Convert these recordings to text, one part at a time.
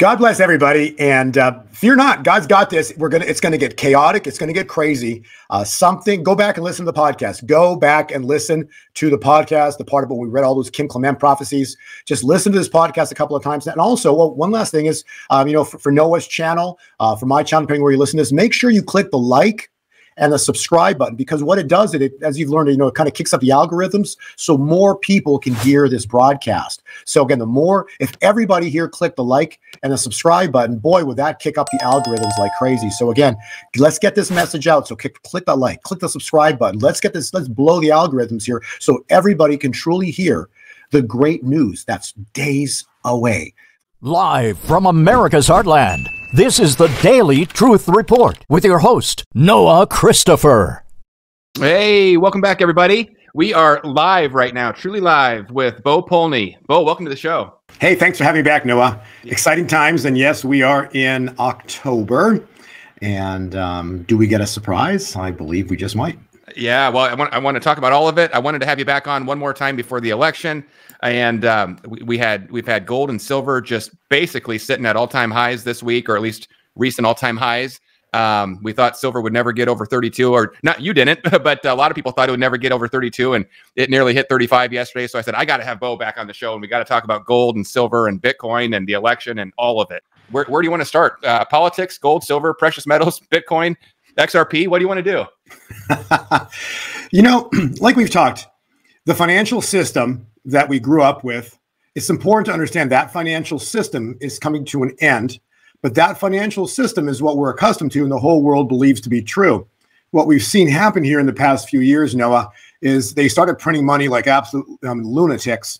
God bless everybody, and fear not. God's got this. It's gonna get chaotic. It's gonna get crazy. Go back and listen to the podcast. Go back and listen to the podcast. The part of when we read all those Kim Clement prophecies. Just listen to this podcast a couple of times. And also, one last thing is, for Noah's channel, for my channel, depending where you listen to this, make sure you click the like and the subscribe button, because what it does, it as you've learned, it kind of kicks up the algorithms so more people can hear this broadcast. So again, if everybody here click the like and the subscribe button, boy, would that kick up the algorithms like crazy. So again, let's get this message out. So click the like, click the subscribe button. Let's blow the algorithms here so everybody can truly hear the great news that's days away. Live from America's heartland, this is the Daily Truth Report with your host, Noah Christopher. Hey, welcome back, everybody. We are live right now, truly live with Bo Polney. Bo, welcome to the show. Hey, thanks for having me back, Noah. Exciting times, and yes, we are in October. And do we get a surprise? I believe we just might. Yeah, well, I want to talk about all of it. I wanted to have you back on one more time before the election, and we've had gold and silver just basically sitting at all-time highs this week, or at least recent all-time highs. We thought silver would never get over 32, or not. You didn't, but a lot of people thought it would never get over 32, and it nearly hit 35 yesterday. So I said I got to have Bo back on the show, and we got to talk about gold and silver and Bitcoin and the election and all of it. Where do you want to start? Politics, gold, silver, precious metals, Bitcoin, XRP. What do you want to do? Like we've talked, the financial system that we grew up with, it's important to understand that financial system is coming to an end, but that financial system is what we're accustomed to and the whole world believes to be true. What we've seen happen here in the past few years, Noah, is they started printing money like absolute lunatics,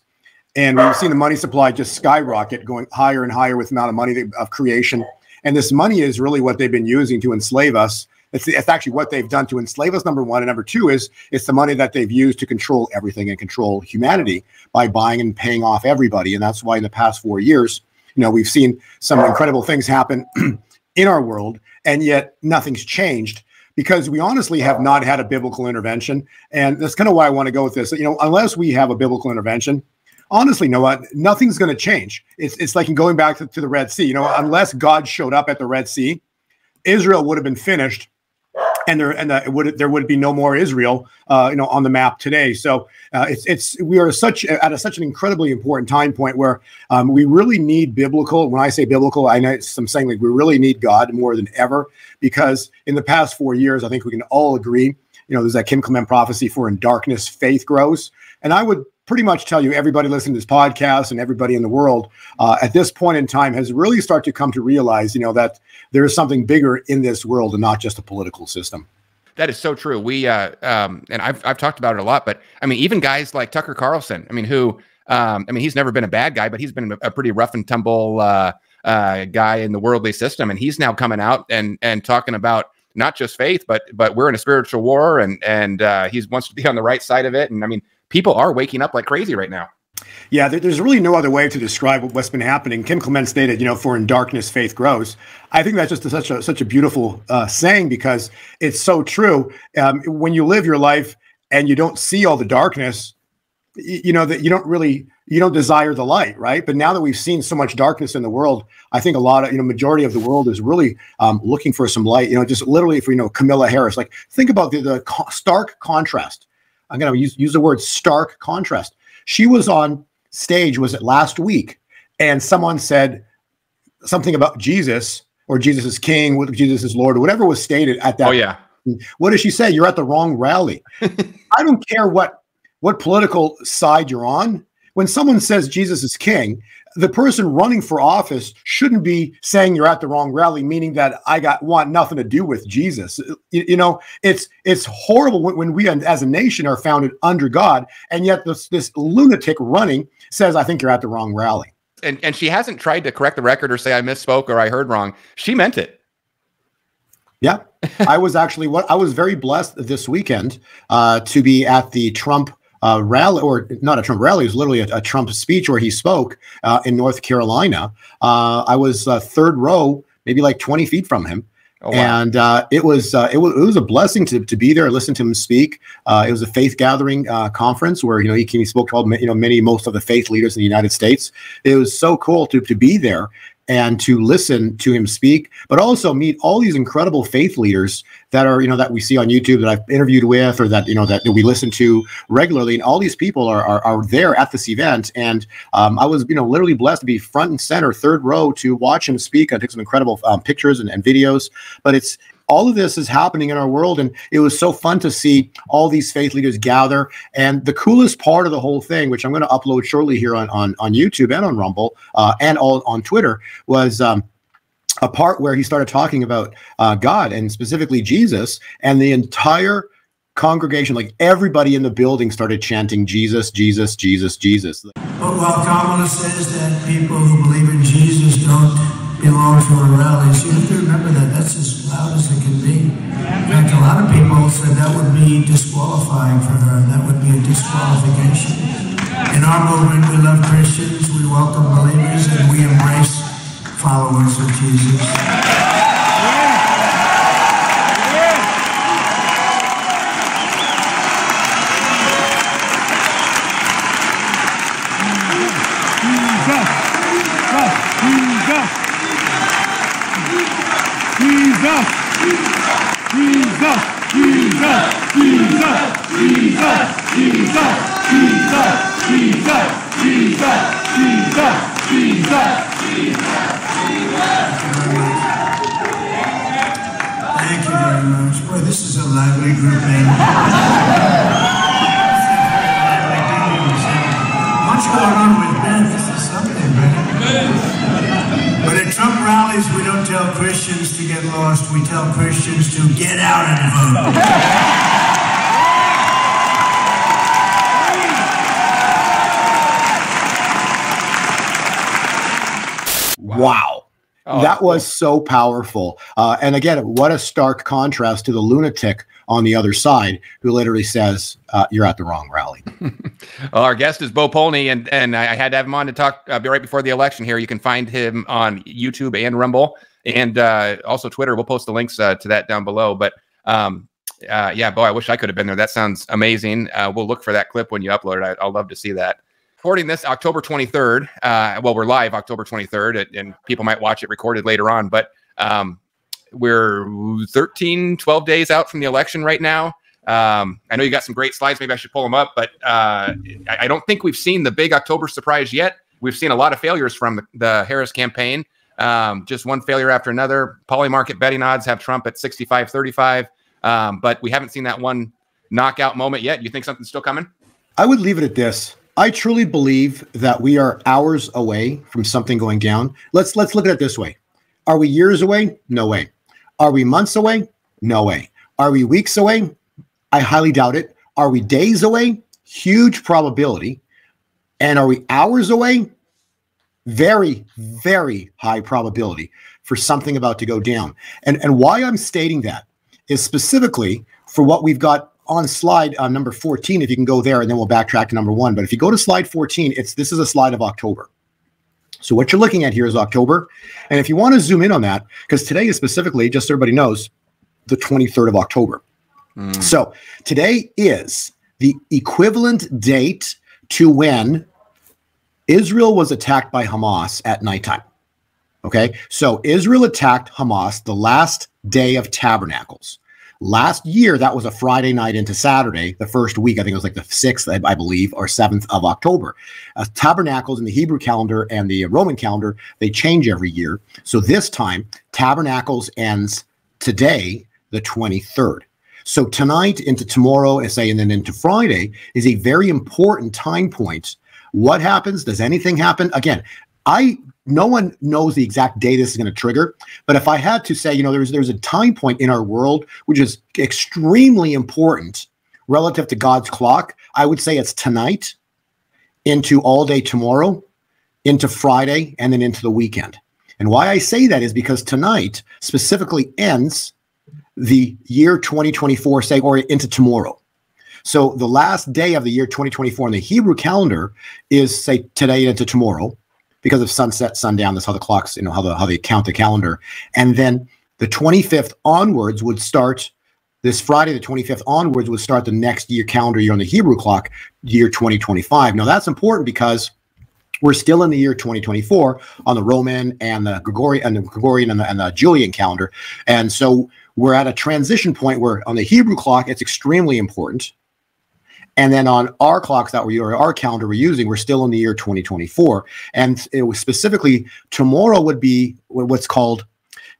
and we've seen the money supply just skyrocket, going higher and higher with the amount of money of creation. And this money is really what they've been using to enslave us. It's actually what they've done to enslave us, number one. And number two is it's the money that they've used to control everything and control humanity by buying and paying off everybody. And that's why in the past 4 years, we've seen some incredible things happen in our world, and yet nothing's changed because we honestly have not had a biblical intervention. And that's kind of why I want to go with this. Unless we have a biblical intervention, honestly, nothing's going to change. It's like in going back to the Red Sea. Unless God showed up at the Red Sea, Israel would have been finished. And there would be no more Israel, on the map today. So we are at such an incredibly important time point where we really need biblical. When I say biblical, I'm saying like we really need God more than ever, because in the past 4 years, I think we can all agree, there's that Kim Clement prophecy, for in darkness faith grows. And I would pretty much tell you, everybody listening to this podcast and everybody in the world at this point in time has really started to come to realize, that there is something bigger in this world and not just a political system. That is so true. We and I've talked about it a lot, but even guys like Tucker Carlson, who he's never been a bad guy, but he's been a pretty rough and tumble guy in the worldly system, and he's now coming out and talking about not just faith, but we're in a spiritual war, and he wants to be on the right side of it. And people are waking up like crazy right now. Yeah, there's really no other way to describe what's been happening. Kim Clement stated, for in darkness, faith grows. I think that's just such a beautiful saying, because it's so true. When you live your life and you don't see all the darkness, that you don't desire the light, right? But now that we've seen so much darkness in the world, I think a lot of, majority of the world is really looking for some light. Just literally, for Camilla Harris, like think about the stark contrast. I'm going to use the word stark contrast. She was on stage, was it last week? And someone said something about Jesus, or Jesus is king, Jesus is Lord, or whatever was stated at that. Oh, yeah. What did she say? You're at the wrong rally. I don't care what political side you're on. When someone says Jesus is king, the person running for office shouldn't be saying you're at the wrong rally, meaning that I want nothing to do with Jesus. It's horrible when we as a nation are founded under God, and yet this lunatic running says, I think you're at the wrong rally. And she hasn't tried to correct the record or say I misspoke or I heard wrong. She meant it. Yeah, I was very blessed this weekend to be at the Trump rally, or not a Trump rally, it was literally a Trump speech where he spoke in North Carolina. I was third row, maybe like 20 feet from him. Oh, wow. And it was a blessing to be there, listen to him speak. It was a faith gathering conference where he spoke to most of the faith leaders in the United States. It was so cool to be there. and to listen to him speak, but also meet all these incredible faith leaders that are, that we see on YouTube, that I've interviewed with, or that, that we listen to regularly. And all these people are there at this event. And I was, literally blessed to be front and center, third row, to watch him speak. I took some incredible pictures and videos, but all of this is happening in our world, and it was so fun to see all these faith leaders gather. And the coolest part of the whole thing, which I'm going to upload shortly here on YouTube and on Rumble and all on Twitter, was a part where he started talking about God, and specifically Jesus, and the entire congregation, like everybody in the building, started chanting Jesus, Jesus, Jesus, Jesus. But while Kamala says that people who believe in Jesus don't belong to our rallies, you have to remember that that's as loud as it can be. In fact, a lot of people said that would be disqualifying for her. That would be a disqualification. In our movement, we love Christians, we welcome believers, and we embrace followers of Jesus. Thank you very much. Boy, this is a lively group, man. What's going on with Ben? This is something, man. But at Trump rallies, we don't tell Christians to get lost. We tell Christians to get out and vote. Wow. That was so powerful. And again, what a stark contrast to the lunatic on the other side who literally says, you're at the wrong rally. Well, our guest is Bo Polney, and I had to have him on to talk right before the election here. You can find him on YouTube and Rumble, and also Twitter. We'll post the links to that down below. But yeah, Bo, I wish I could have been there. That sounds amazing. We'll look for that clip when you upload it. I'll love to see that. Recording this October 23rd. Well, we're live October 23rd, and people might watch it recorded later on, but we're 12 days out from the election right now. I know you got some great slides. Maybe I should pull them up, but I don't think we've seen the big October surprise yet. We've seen a lot of failures from the Harris campaign. Just one failure after another. Polymarket betting odds have Trump at 65-35, but we haven't seen that one knockout moment yet. You think something's still coming? I would leave it at this. I truly believe that we are hours away from something going down. Let's look at it this way. Are we years away? No way. Are we months away? No way. Are we weeks away? I highly doubt it. Are we days away? Huge probability. And are we hours away? Very, very high probability for something about to go down. And why I'm stating that is specifically for what we've got on slide number 14, if you can go there, and then we'll backtrack to number 1. But if you go to slide 14, this is a slide of October. So what you're looking at here is October. And if you want to zoom in on that, because today is specifically, just so everybody knows, the 23rd of October. So today is the equivalent date to when Israel was attacked by Hamas at nighttime. Okay, so Israel attacked Hamas the last day of Tabernacles. Last year, that was a Friday night into Saturday, the first week. I think it was like the 6th, I believe, or 7th of October. Tabernacles in the Hebrew calendar and the Roman calendar, they change every year. So this time, Tabernacles ends today, the 23rd. So tonight into tomorrow, and then into Friday is a very important time point. What happens? Does anything happen? Again, no one knows the exact day this is going to trigger. But if I had to say, there's a time point in our world which is extremely important relative to God's clock, I would say it's tonight into all day tomorrow, into Friday, and then into the weekend. And why I say that is because tonight specifically ends the year 2024, or into tomorrow. So the last day of the year 2024 in the Hebrew calendar is, say, today into tomorrow. Because of sunset, sundown, that's how the clocks, how they count the calendar. And then the 25th onwards would start, this Friday, the 25th onwards would start the next year, calendar year on the Hebrew clock, year 2025. Now that's important because We're still in the year 2024 on the Roman and the Gregorian and the Julian calendar. And so we're at a transition point where on the Hebrew clock, it's extremely important. And then on our clocks our calendar we're using, we're still in the year 2024. And it was specifically tomorrow would be what's called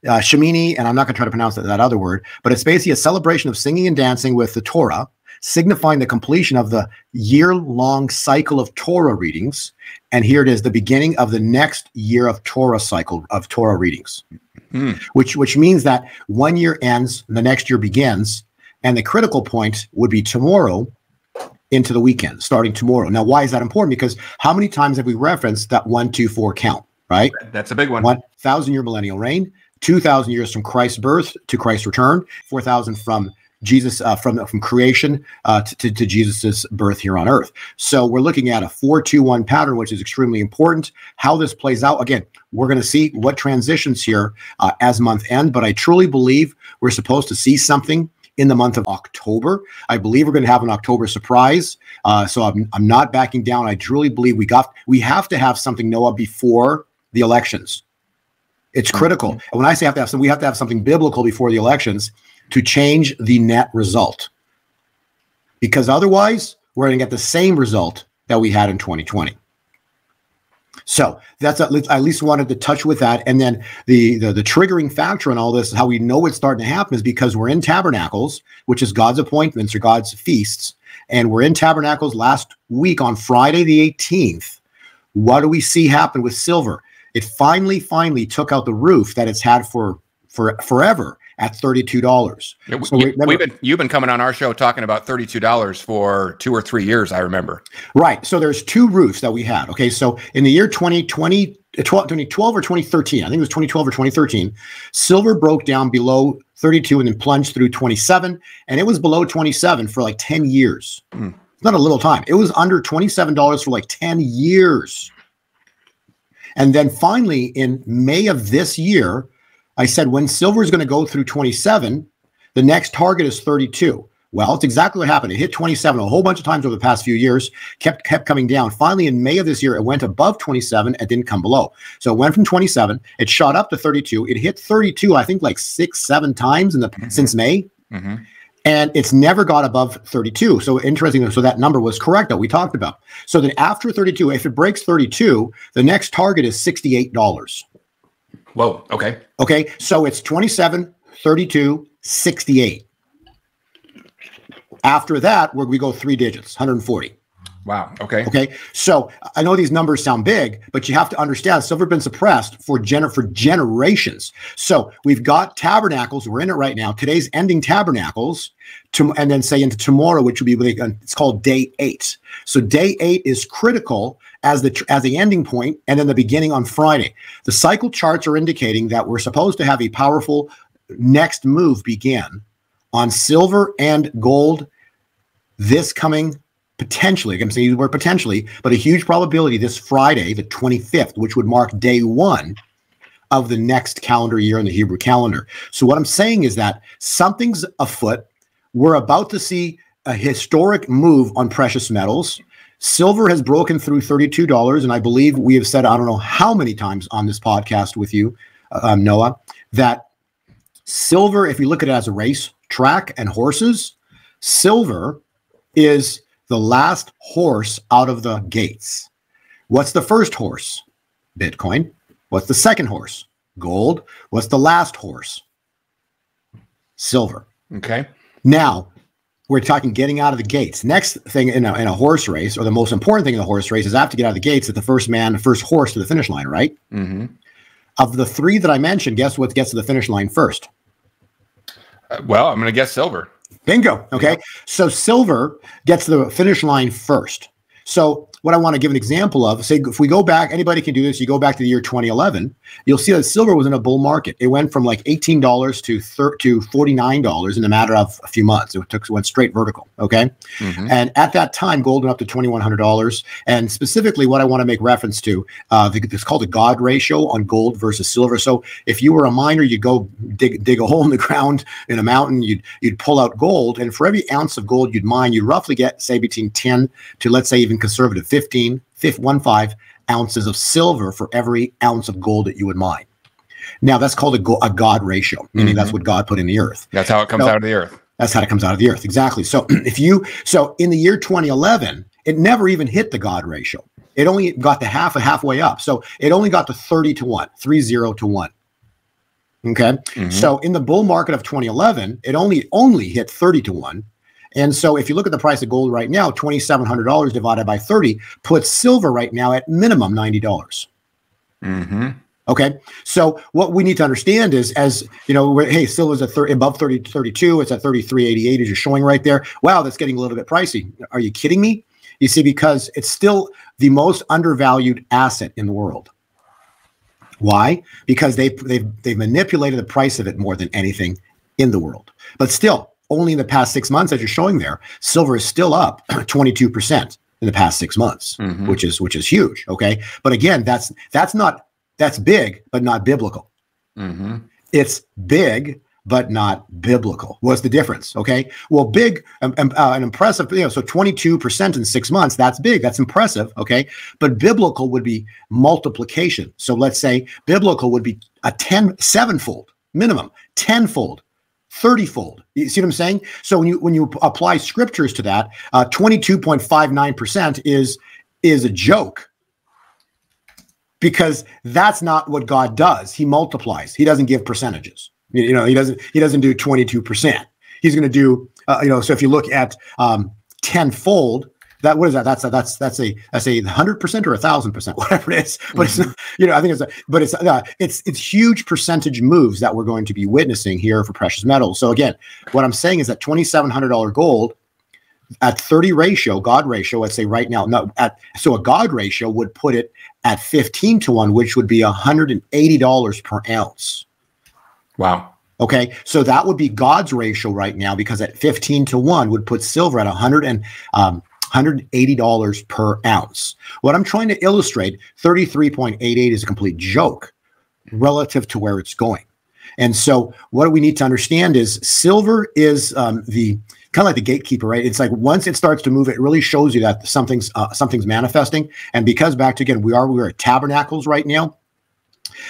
Shemini, and I'm not going to try to pronounce that other word, but it's basically a celebration of singing and dancing with the Torah, signifying the completion of the year-long cycle of Torah readings. And here it is, the beginning of the next year of Torah cycle of Torah readings, which means that 1 year ends, the next year begins, and the critical point would be tomorrow into the weekend, starting tomorrow. Now, why is that important? Because how many times have we referenced that 1, 2, 4 count, right? That's a big one. 1,000-year millennial reign, 2,000 years from Christ's birth to Christ's return, 4,000 from Jesus, from creation to Jesus's birth here on earth. So we're looking at a 4-2-1 pattern, which is extremely important. How this plays out, again, we're going to see what transitions here as month end, but I truly believe we're supposed to see something in the month of October. I believe we're going to have an October surprise. So I'm not backing down. I truly believe we have to have something, Noah, before the elections. It's critical. And when I say have to have something, we have to have something biblical before the elections to change the net result. Because otherwise, we're going to get the same result that we had in 2020. So that's at least wanted to touch with that. And then the triggering factor in all this, how we know it's starting to happen, is because we're in tabernacles, which is God's appointments or God's feasts. And we're in tabernacles last week on Friday the 18th. What do we see happen with silver? It finally took out the roof that it's had for forever at $32. Yeah, so you've been coming on our show talking about $32 for 2 or 3 years, I remember. Right. So there's two roofs that we had. Okay. So in the year 2012 or 2013, I think it was 2012 or 2013, silver broke down below 32 and then plunged through 27. And it was below 27 for like 10 years. It's not a little time. It was under $27 for like 10 years. And then finally in May of this year, I said, when silver is going to go through 27, the next target is 32. Well, it's exactly what happened. It hit 27 a whole bunch of times over the past few years, kept coming down. Finally, in May of this year, it went above 27 and didn't come below. So it went from 27, it shot up to 32. It hit 32, I think like 6-7 times since May. And it's never got above 32. So interesting. So that number was correct that we talked about. So then after 32, if it breaks 32, the next target is $68. Whoa. Okay. Okay. So it's 27, 32, 68. After that, where we go 3 digits, 140. Wow. Okay. Okay. So I know these numbers sound big, but you have to understand silver has been suppressed for generations. So we've got tabernacles. We're in it right now. Today's ending tabernacles, and then say into tomorrow, which will be it's called day 8. So day 8 is critical as the ending point, and then the beginning on Friday. The cycle charts are indicating that we're supposed to have a powerful next move begin on silver and gold this coming potentially, I'm saying the word potentially, but a huge probability this Friday, the 25th, which would mark day 1 of the next calendar year in the Hebrew calendar. So what I'm saying is that something's afoot. We're about to see a historic move on precious metals. Silver has broken through $32, and I believe we have said, I don't know how many times on this podcast with you, Noah, that silver, if you look at it as a race track and horses, silver is the last horse out of the gates. What's the first horse? Bitcoin. What's the second horse? Gold. What's the last horse? Silver. Okay. Now, we're talking getting out of the gates. Next thing in a horse race, or the most important thing in the horse race, is I have to get out of the gates at the first horse to the finish line, right? Of the 3 that I mentioned, guess what gets to the finish line first? Well, I'm going to guess silver. Bingo. Okay. Yeah. So silver gets to the finish line first. So what I want to give an example of, say, if we go back, anybody can do this. You go back to the year 2011, you'll see that silver was in a bull market. It went from like $18 to $49 in a matter of a few months. It went straight vertical. Okay. And at that time, gold went up to $2,100. And specifically what I want to make reference to, it's called the God ratio on gold versus silver. So if you were a miner, you'd go dig a hole in the ground in a mountain, you'd pull out gold. And for every ounce of gold you'd mine, you'd roughly get, say, between 10 to, let's say, even conservative 15 ounces of silver for every ounce of gold that you would mine. Now, that's called a God ratio, meaning that's what God put in the earth. That's how it comes out of the earth. That's how it comes out of the earth. Exactly. So so in the year 2011, it never even hit the God ratio. It only got to halfway up. So it only got to 30 to 1, 30 to 1. Okay. So in the bull market of 2011, it only hit 30 to 1. And so if you look at the price of gold right now, $2,700 divided by 30 puts silver right now at minimum $90. Okay. So what we need to understand is, as you know, hey, silver's at above 30 to 32. It's at 33.88 as you're showing right there. Wow, that's getting a little bit pricey. Are you kidding me? You see, because it's still the most undervalued asset in the world. Why? Because they've manipulated the price of it more than anything in the world. But still, only in the past 6 months, as you're showing there, silver is still up 22% in the past 6 months, which is huge. Okay, but again, that's big, but not biblical. It's big, but not biblical. What's the difference? Okay. Well, big and impressive, so 22% in 6 months, that's big. That's impressive. Okay. But biblical would be multiplication. So let's say biblical would be a 7-fold minimum, 10-fold, 30-fold. You see what I'm saying? So when you apply scriptures to that, 22.59% is a joke. Because that's not what God does. He multiplies. He doesn't give percentages. He doesn't do 22%. He's going to do, so if you look at 10-fold, what is that? That's a 100% or 1,000%, whatever it is. But it's, I think it's huge percentage moves that we're going to be witnessing here for precious metals. So again, what I'm saying is that $2,700 gold at 30 ratio, God ratio, let's say right now, so a God ratio would put it at 15 to 1, which would be $180 per ounce. Wow. Okay. So that would be God's ratio right now, because at 15 to 1 would put silver at $180 per ounce. What I'm trying to illustrate, 33.88 is a complete joke relative to where it's going. And so what we need to understand is silver is the kind of like the gatekeeper, right? It's like once it starts to move, it really shows you that something's manifesting. And because back to, again, we're at tabernacles right now,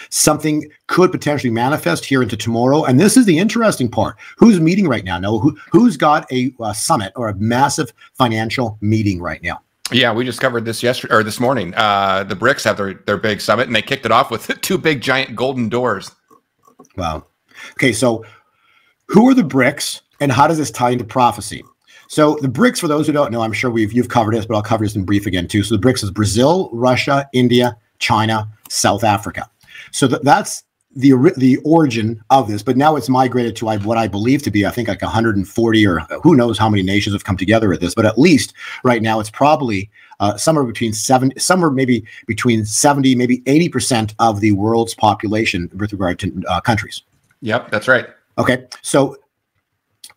something could potentially manifest here into tomorrow. And this is the interesting part. Who's meeting right now? No, who's got a summit or a massive financial meeting right now? Yeah, we just covered this yesterday or this morning. The BRICS have their big summit, and they kicked it off with 2 big giant golden doors. Wow. Okay, so who are the BRICS and how does this tie into prophecy? So the BRICS, for those who don't know, I'm sure you've covered this, but I'll cover this in brief again too. So the BRICS is Brazil, Russia, India, China, South Africa. So that's the origin of this, but now it's migrated to what I believe to be, I think, like 140 or who knows how many nations have come together at this, but at least right now it's probably somewhere between 70, maybe between 70, maybe 80% of the world's population with regard to countries. Yep, that's right. Okay, so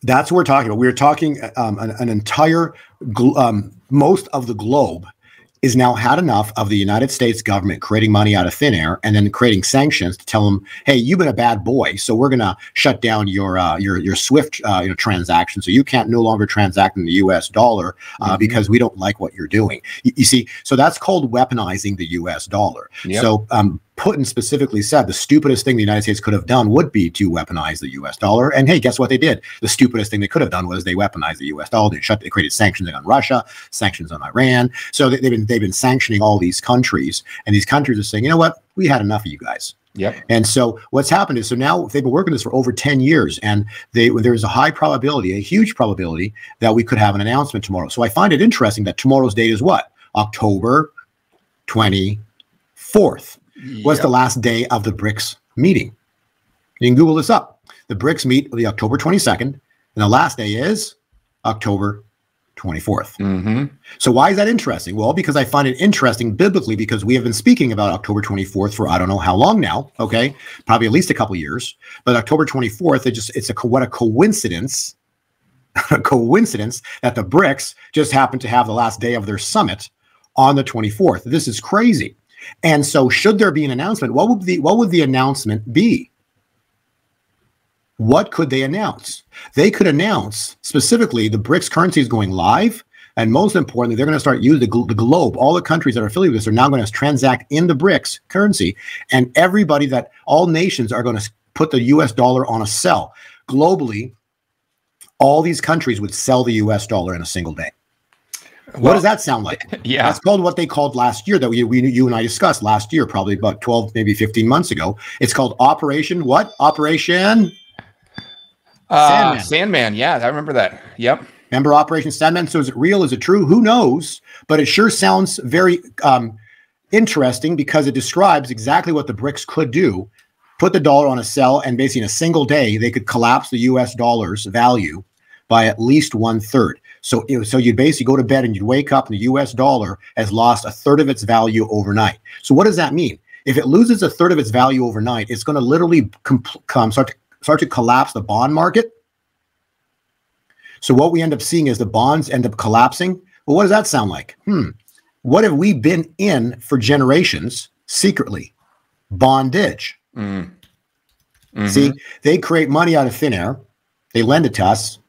that's what we're talking about. We're talking an entire, most of the globe is now had enough of the United States government creating money out of thin air and then creating sanctions to tell them, hey, you've been a bad boy, so we're going to shut down your SWIFT transaction, so you can't no longer transact in the U.S. dollar because we don't like what you're doing. You see, so that's called weaponizing the U.S. dollar. Yep. So Putin specifically said the stupidest thing the United States could have done would be to weaponize the U.S. dollar. And hey, guess what they did? The stupidest thing they could have done was they weaponized the U.S. dollar. They created sanctions on Russia, sanctions on Iran. So they've been sanctioning all these countries, and these countries are saying, you know what, we had enough of you guys. Yep. And so what's happened is, so now they've been working this for over 10 years, and there's a high probability, a huge probability that we could have an announcement tomorrow. So I find it interesting that tomorrow's date is what? October 24th. Was the last day of the BRICS meeting. You can Google this up. The BRICS meet the October 22nd, and the last day is October 24th. So why is that interesting? Well, because I find it interesting biblically, because we have been speaking about October 24th for I don't know how long now, okay? Probably at least a couple years. But October 24th, what a coincidence, a coincidence that the BRICS just happened to have the last day of their summit on the 24th. This is crazy. And so should there be an announcement, what would the announcement be? What could they announce? They could announce specifically the BRICS currency is going live And most importantly, they're going to start using the globe. All the countries that are affiliated with this are now going to transact in the BRICS currency. And all nations are going to put the US dollar on a sell. Globally, all these countries would sell the US dollar in a single day. What does that sound like? Yeah. That's called what they called last year that you and I discussed last year, probably about 12, maybe 15 months ago. It's called Operation what? Operation Sandman. Sandman. Yeah, I remember that. Yep. Remember Operation Sandman? So is it real? Is it true? Who knows? But it sure sounds very interesting because it describes exactly what the BRICS could do. Put the dollar on a sell, and basically in a single day, they could collapse the US dollar's value by at least 1/3. So you'd basically go to bed and you'd wake up and the US dollar has lost 1/3 of its value overnight. So what does that mean? If it loses 1/3 of its value overnight, it's going to literally start to collapse the bond market. So what we end up seeing is the bonds end up collapsing. Well, what does that sound like? What have we been in for generations secretly? Bondage. See, they create money out of thin air. They lend it to us,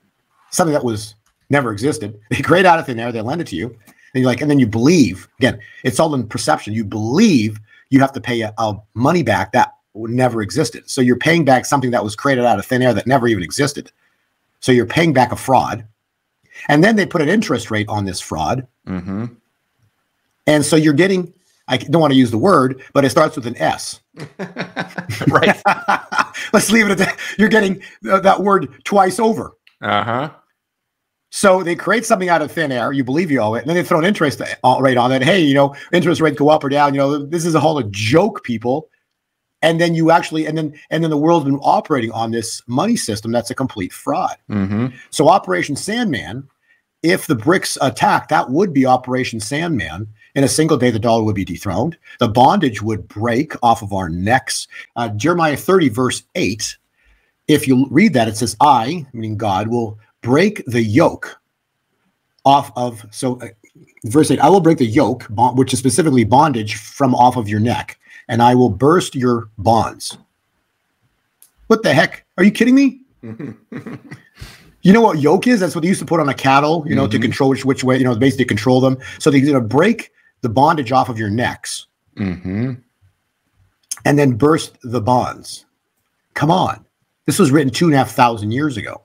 something that was never existed. They create out of thin air. They lend it to you. And you're like, and then you believe, again, it's all in perception. You believe you have to pay a money back that never existed. So you're paying back something that was created out of thin air that never even existed. So you're paying back a fraud. And then they put an interest rate on this fraud. And so you're getting, I don't want to use the word, but it starts with an S. Right. Let's leave it at that. You're getting that word twice over. So they create something out of thin air. You believe you owe it. And then they throw an interest rate on it. Hey, interest rates go up or down. This is a whole joke, people. And then you actually, and then the world's been operating on this money system that's a complete fraud. So Operation Sandman, if the BRICS attack, that would be Operation Sandman. In a single day, the dollar would be dethroned. The bondage would break off of our necks. Jeremiah 30, verse 8, if you read that, it says, I, meaning God, will break the yoke off of, verse 8, I will break the yoke, which is specifically bondage, from off of your neck, and I will burst your bonds. What the heck? Are you kidding me? You know what yoke is? That's what they used to put on a cattle, to control which way, basically control them. So they're going to break the bondage off of your necks and then burst the bonds. Come on. This was written 2,500 years ago.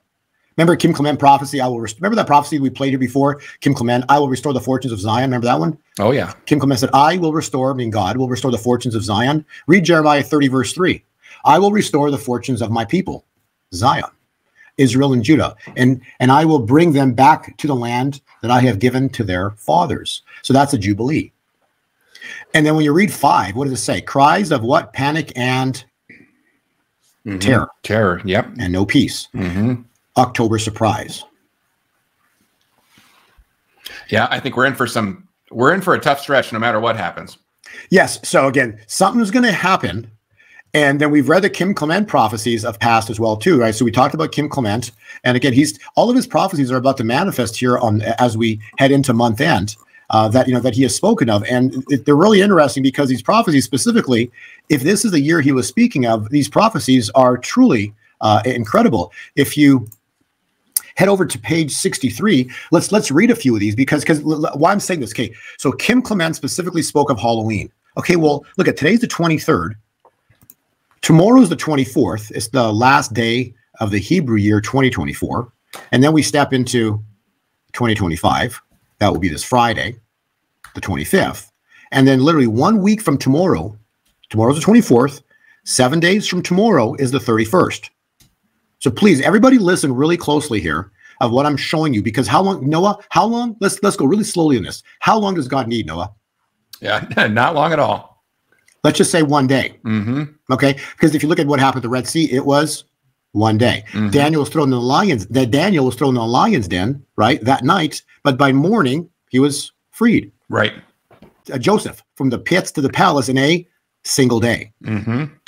Remember Kim Clement prophecy? Remember that prophecy we played here before? Kim Clement, I will restore the fortunes of Zion. Remember that one? Oh, yeah. Kim Clement said, I will restore, God will restore the fortunes of Zion. Read Jeremiah 30, verse 3. I will restore the fortunes of my people, Zion, Israel and Judah, and I will bring them back to the land that I have given to their fathers. So that's a jubilee. And then when you read 5, what does it say? Cries of what? Panic and terror. Terror, yep. And no peace. October surprise. Yeah, I think we're in for a tough stretch no matter what happens. Yes. So again, something's going to happen. And then we've read the Kim Clement prophecies of past as well, too, right? So we talked about Kim Clement. And again, all of his prophecies are about to manifest here as we head into month end, that he has spoken of. And they're really interesting because these prophecies specifically, if this is the year he was speaking of, these prophecies are truly incredible. If you head over to page 63, let's read a few of these because why I'm saying this, okay, so Kim Clement specifically spoke of Halloween. Okay, well, look at today's the 23rd. Tomorrow's the 24th. It's the last day of the Hebrew year 2024. And then we step into 2025. That will be this Friday, the 25th. And then literally 1 week from tomorrow's the 24th. 7 days from tomorrow is the 31st. So please, everybody listen really closely here of what I'm showing you, because how long, Noah, how long? Let's go really slowly in this. How long does God need, Noah? Yeah, not long at all. Let's just say 1 day. Okay. Because if you look at what happened at the Red Sea, it was 1 day. Daniel was thrown in the lion's den, right? That night. But by morning, he was freed. Right. Joseph from the pits to the palace in a single day.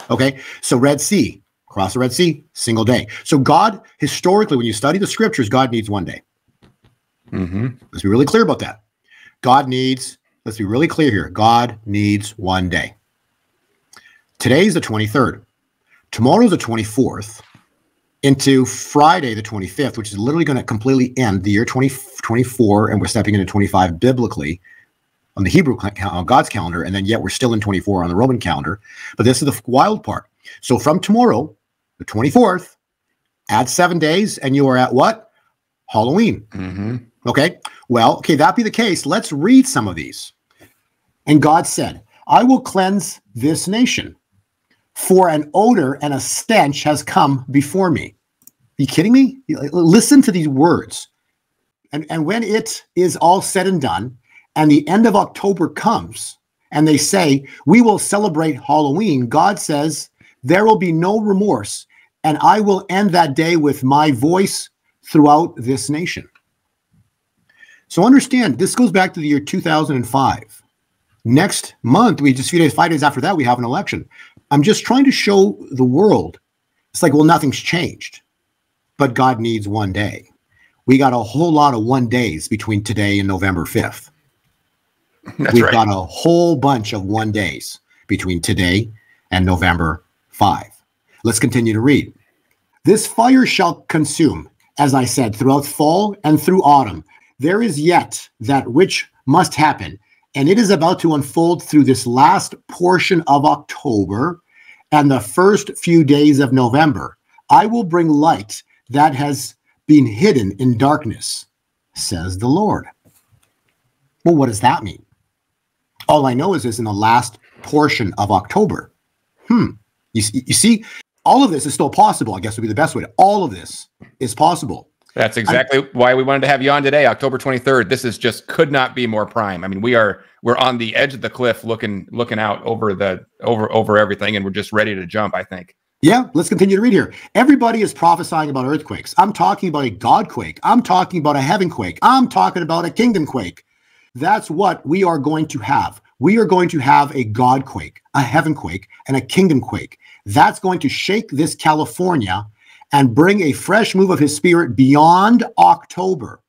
Okay. So Red Sea, cross the Red Sea, single day. So God, historically, when you study the scriptures, God needs 1 day. Let's be really clear about that. Let's be really clear here. God needs 1 day. Today's the 23rd. Tomorrow's the 24th. into Friday, the 25th, which is literally going to completely end the year 2024, and we're stepping into 25 biblically on the Hebrew on God's calendar, and then yet we're still in 24 on the Roman calendar. But this is the wild part. So from tomorrow, the 24th, add 7 days, and you are at what? Halloween. Mm-hmm. Okay. Well, okay, that be the case. Let's read some of these. And God said, I will cleanse this nation, for an odor and a stench has come before me. Are you kidding me? Listen to these words. And when it is all said and done, and the end of October comes, and they say, we will celebrate Halloween, God says, there will be no remorse, and I will end that day with my voice throughout this nation. So understand, this goes back to the year 2005. Next month, just 5 days after that, we have an election. I'm just trying to show the world. It's like, well, nothing's changed, but God needs 1 day. We got a whole lot of 1 days between today and November 5th. We've got a whole bunch of 1 days between today and November 5. Let's continue to read. This fire shall consume, as I said, throughout fall and through autumn. There is yet that which must happen, and it is about to unfold through this last portion of October and the first few days of November. I will bring light that has been hidden in darkness, says the Lord. Well, what does that mean? All I know is this in the last portion of October. You see, all of this is still possible, I guess would be the best way. All of this is possible. That's exactly why we wanted to have you on today, October 23rd. This is just could not be more prime. I mean, we're on the edge of the cliff looking out over everything, and we're just ready to jump, I think. Yeah, let's continue to read here. Everybody is prophesying about earthquakes. I'm talking about a God quake. I'm talking about a heaven quake. I'm talking about a kingdom quake. That's what we are going to have. We are going to have a God quake, a heaven quake, and a kingdom quake. That's going to shake this California and bring a fresh move of his spirit beyond October.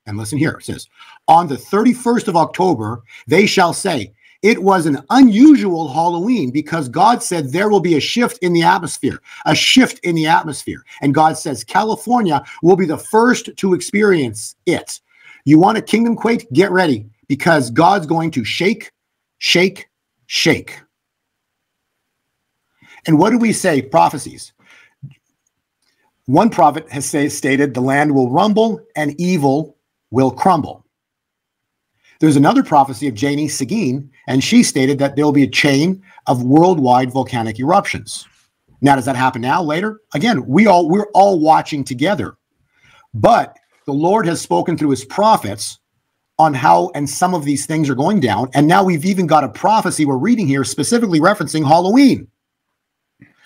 And listen here, it says, on the 31st of October, they shall say, it was an unusual Halloween because God said there will be a shift in the atmosphere, a shift in the atmosphere. And God says California will be the first to experience it. You want a kingdom quake? Get ready, because God's going to shake, shake, shake. And what do we say? Prophecies. One prophet has stated the land will rumble and evil will crumble. There's another prophecy of Janie Seguin, and she stated that there will be a chain of worldwide volcanic eruptions. Now, does that happen now, later? Again, we're all watching together. But the Lord has spoken through his prophets on how and some of these things are going down. And now we've even got a prophecy we're reading here specifically referencing Halloween.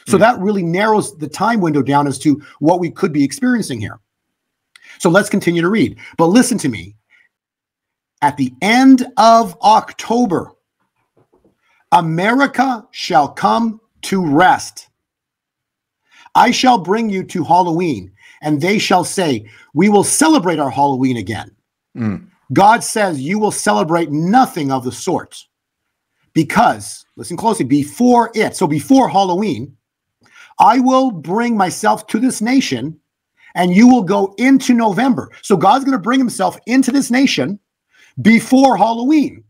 So that really narrows the time window down as to what we could be experiencing here. So let's continue to read. But listen to me. At the end of October, America shall come to rest. I shall bring you to Halloween, and they shall say, we will celebrate our Halloween again. God says you will celebrate nothing of the sort, because, listen closely, before Halloween, I will bring myself to this nation, and you will go into November. So God's going to bring himself into this nation before Halloween.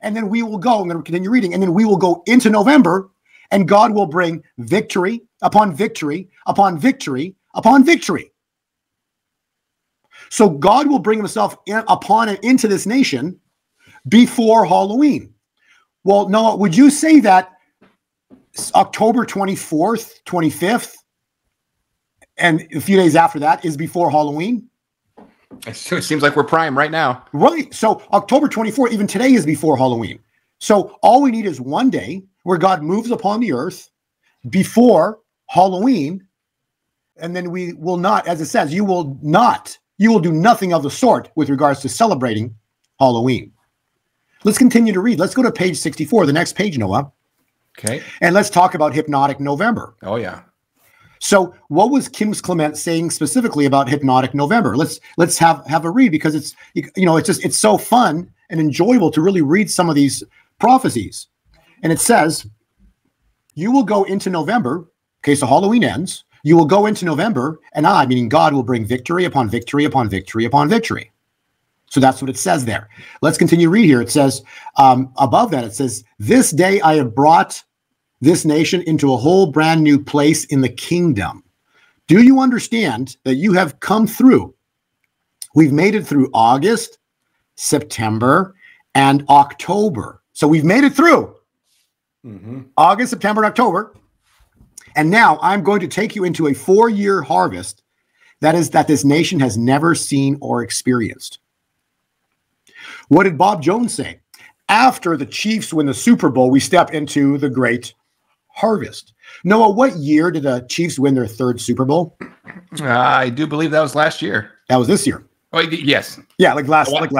And then we will go, I'm going to continue reading, and then we will go into November, and God will bring victory upon victory upon victory upon victory. So God will bring himself upon and into this nation before Halloween. Well, Noah, would you say that October 24th, 25th, and a few days after that is before Halloween? It seems like we're prime right now. Right. So October 24th, even today, is before Halloween. So all we need is 1 day where God moves upon the earth before Halloween. And then we will not, as it says, you will do nothing of the sort with regards to celebrating Halloween. Let's continue to read. Let's go to page 64, the next page, Noah. Okay. And let's talk about Hypnotic November. Oh, yeah. So what was Kim Clement saying specifically about Hypnotic November? Let's have a read, because it's so fun and enjoyable to really read some of these prophecies. And it says, you will go into November. Okay, so Halloween ends. you will go into November, and I, meaning God, will bring victory upon victory upon victory upon victory. So that's what it says there. Let's continue to read here. It says, above that, it says, this day I have brought this nation into a whole brand new place in the kingdom. Do you understand that you have come through? We've made it through August, September, and October. So we've made it through August, September, and October. And now I'm going to take you into a 4-year harvest that this nation has never seen or experienced. What did Bob Jones say? After the Chiefs win the Super Bowl, we step into the great harvest. Noah, what year did the Chiefs win their 3rd Super Bowl? I do believe that was last year. That was this year. Oh, yes. Yeah, like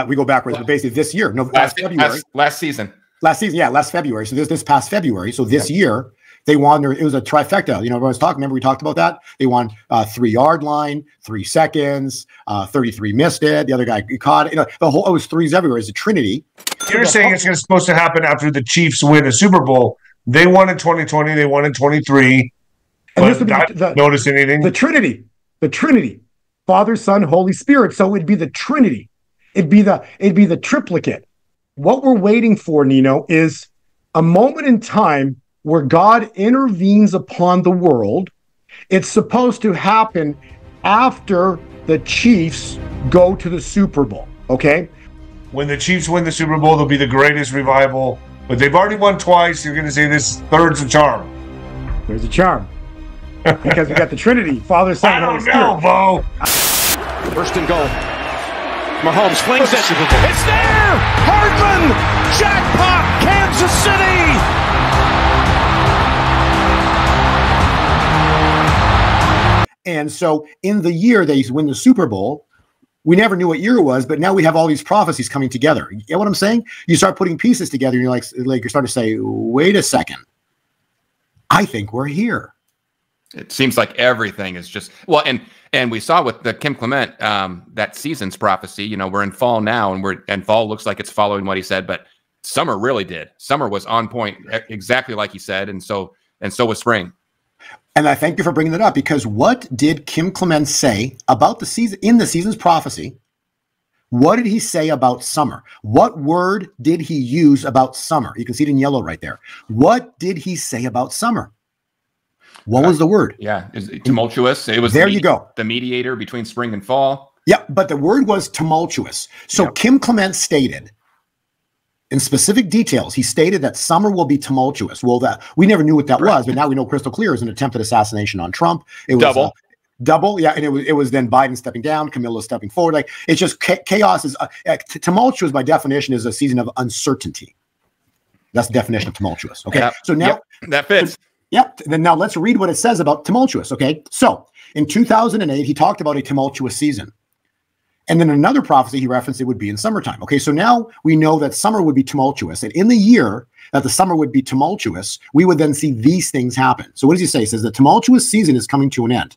we go backwards, but basically this year. No, February. Last season. Last season, yeah, last February. So this past February. So this year, they won. It was a trifecta. You know, everyone's talking. Remember we talked about that? They won 3-yard line, 3 seconds, 33 missed it. The other guy caught it. You know, it was threes everywhere. It's a trinity. You're saying it's supposed to happen after the Chiefs win a Super Bowl. They won in 2020. They won in 23. Notice anything? The Trinity, Father, Son, Holy Spirit. So it'd be the Trinity. It'd be the triplicate. What we're waiting for, Nino, is a moment in time where God intervenes upon the world. It's supposed to happen after the Chiefs go to the Super Bowl. Okay. When the Chiefs win the Super Bowl, there'll be the greatest revival. But they've already won twice. You're going to say this third's a charm. There's a charm. Because we got the Trinity, Father, Son, and Holy Spirit. I don't know, Bo. First and goal. Mahomes flings it. It's there! Hardman! Jackpot! Kansas City! And so in the year they win the Super Bowl, we never knew what year it was, but now we have all these prophecies coming together. You get what I'm saying? You start putting pieces together, and you're like you're starting to say, wait a second. I think we're here. It seems like everything is just and we saw with the Kim Clement that season's prophecy. You know, we're in fall now, and fall looks like it's following what he said, but summer really did. Summer was on point, exactly like he said, and so was spring. And I thank you for bringing that up, because what did Kim Clement say about the season in the season's prophecy? What did he say about summer? What word did he use about summer? You can see it in yellow right there. What did he say about summer? What was the word? Yeah, tumultuous. It was there. You go. The mediator between spring and fall. Yeah, but the word was tumultuous. So yep. Kim Clement stated, in specific details, he stated that summer will be tumultuous. Well, that we never knew what that was, but now we know crystal clear. It was an attempted assassination on Trump. It was double, yeah, and it was then Biden stepping down, Camilla stepping forward. Like, it's just chaos is tumultuous by definition is a season of uncertainty. That's the definition of tumultuous. Okay, yep. So now that fits. Yep. Then now let's read what it says about tumultuous. Okay, so in 2008 he talked about a tumultuous season. And then another prophecy he referenced, it would be in summertime. Okay, so now we know that summer would be tumultuous. And in the year that the summer would be tumultuous, we would then see these things happen. So what does he say? He says the tumultuous season is coming to an end.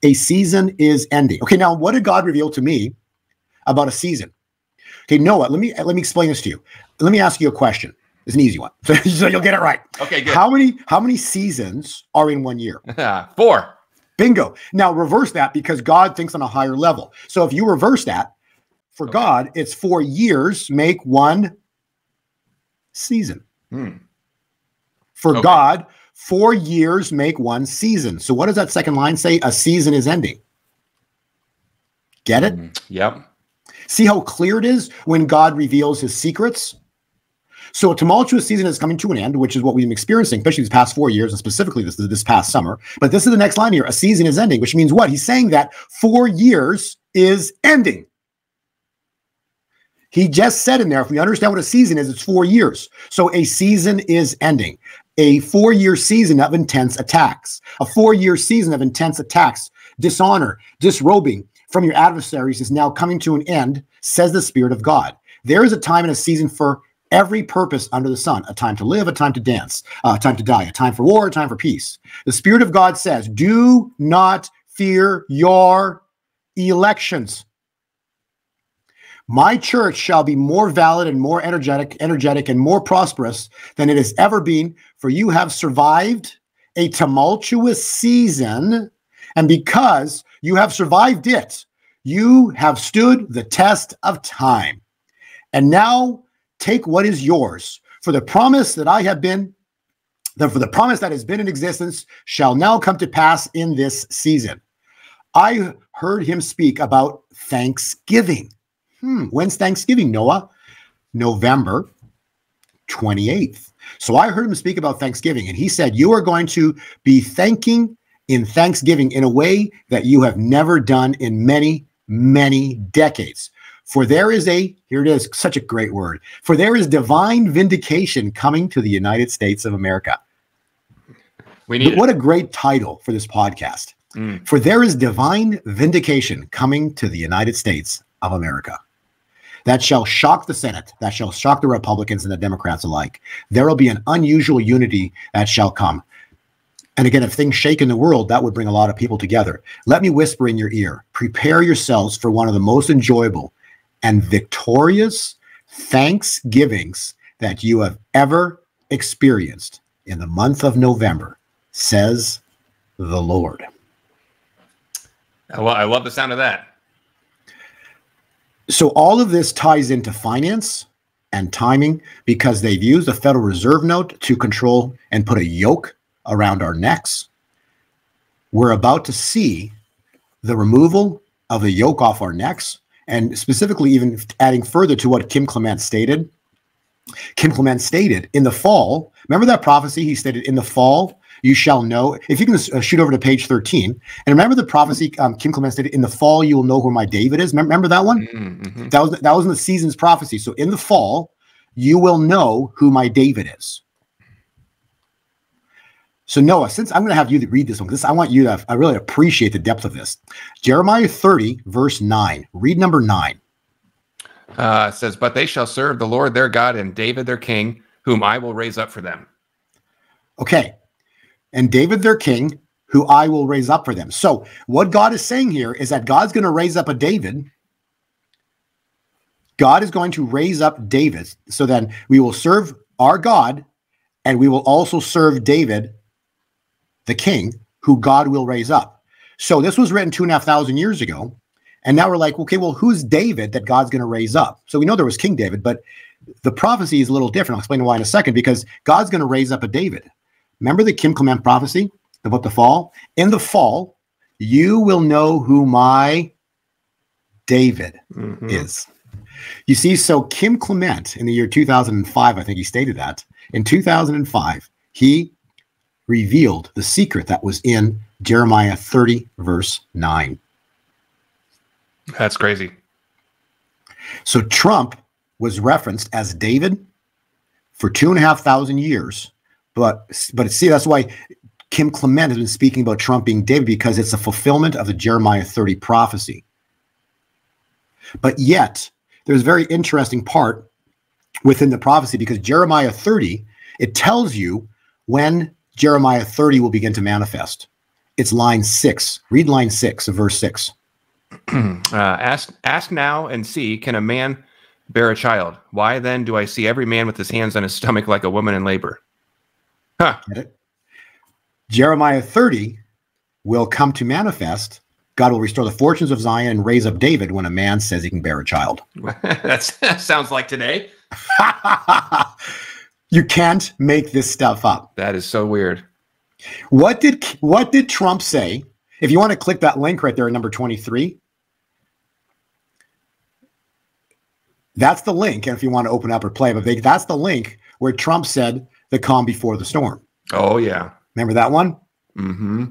A season is ending. Okay, now what did God reveal to me about a season? Okay, Noah, let me explain this to you. Let me ask you a question. It's an easy one. So you'll get it right. Okay, good. How many seasons are in 1 year? 4. Bingo. Now reverse that, because God thinks on a higher level. So if you reverse that, for God, it's 4 years make 1 season. For God, 4 years make 1 season. So what does that second line say? A season is ending. Get it? Yep. See how clear it is when God reveals his secrets? So a tumultuous season is coming to an end, which is what we've been experiencing, especially these past 4 years, and specifically this past summer. But this is the next line here. A season is ending, which means what? He's saying that 4 years is ending. He just said in there, if we understand what a season is, it's 4 years. So a season is ending. A 4-year season of intense attacks. A 4-year season of intense attacks, dishonor, disrobing from your adversaries is now coming to an end, says the Spirit of God. There is a time and a season for every purpose under the sun, a time to live, a time to dance, a time to die, a time for war, a time for peace. The Spirit of God says, do not fear your elections. My church shall be more valid and more energetic and more prosperous than it has ever been, for you have survived a tumultuous season And because you have survived it, you have stood the test of time. And now take what is yours. For the promise that for the promise that has been in existence shall now come to pass in this season. I heard him speak about Thanksgiving. When's Thanksgiving, Noah? November 28th. So I heard him speak about Thanksgiving, and he said, you are going to be thanking in Thanksgiving in a way that you have never done in many, many decades. For there is here it is, such a great word. For there is divine vindication coming to the United States of America. What a great title for this podcast. For there is divine vindication coming to the United States of America. That shall shock the Senate. That shall shock the Republicans and the Democrats alike. There will be an unusual unity that shall come. And again, if things shake in the world, that would bring a lot of people together. Let me whisper in your ear. Prepare yourselves for one of the most enjoyable and victorious Thanksgivings that you have ever experienced in the month of November, says the Lord. Well, I love the sound of that. So all of this ties into finance and timing because they've used the Federal Reserve note to control and put a yoke around our necks. We're about to see the removal of the yoke off our necks, and specifically even adding further to what Kim Clement stated. Kim Clement stated in the fall, remember that prophecy? He stated in the fall, you shall know. If you can shoot over to page 13, and remember the prophecy Kim Clement stated, in the fall you will know who my David is. Remember that one? Mm-hmm. That was in the season's prophecy. So in the fall, you will know who my David is. So Noah, since I'm going to have you read this one, because I want you to, I really appreciate the depth of this. Jeremiah 30, verse 9. Read number 9. It says, but they shall serve the Lord their God and David their king, whom I will raise up for them. Okay. And David their king, who I will raise up for them. So what God is saying here is that God's going to raise up a David. God is going to raise up David. So then we will serve our God, and we will also serve David, the king, who God will raise up. So this was written 2,500 years ago. And now we're like, okay, well, who's David that God's going to raise up? So we know there was King David, but the prophecy is a little different. I'll explain why in a second, because God's going to raise up a David. Remember the Kim Clement prophecy about the fall? In the fall, you will know who my David is. You see, so Kim Clement in the year 2005, I think he stated that. In 2005, he revealed the secret that was in Jeremiah 30, verse 9. That's crazy. So Trump was referenced as David for 2,500 years. But see, that's why Kim Clement has been speaking about Trump being David, because it's a fulfillment of the Jeremiah 30 prophecy. But yet, there's a very interesting part within the prophecy, because Jeremiah 30, it tells you when Jeremiah 30 will begin to manifest. It's line 6. Read line 6 of verse 6. Ask now and see, can a man bear a child? Why then do I see every man with his hands on his stomach like a woman in labor? Huh. Get it? Jeremiah 30 will come to manifest. God will restore the fortunes of Zion and raise up David when a man says he can bear a child. That sounds like today. You can't make this stuff up. That is so weird. What did Trump say? If you want to click that link right there at number 23, that's the link. And if you want to open up or play, but that's the link where Trump said the calm before the storm. Oh, yeah. Remember that one? Mm-hmm.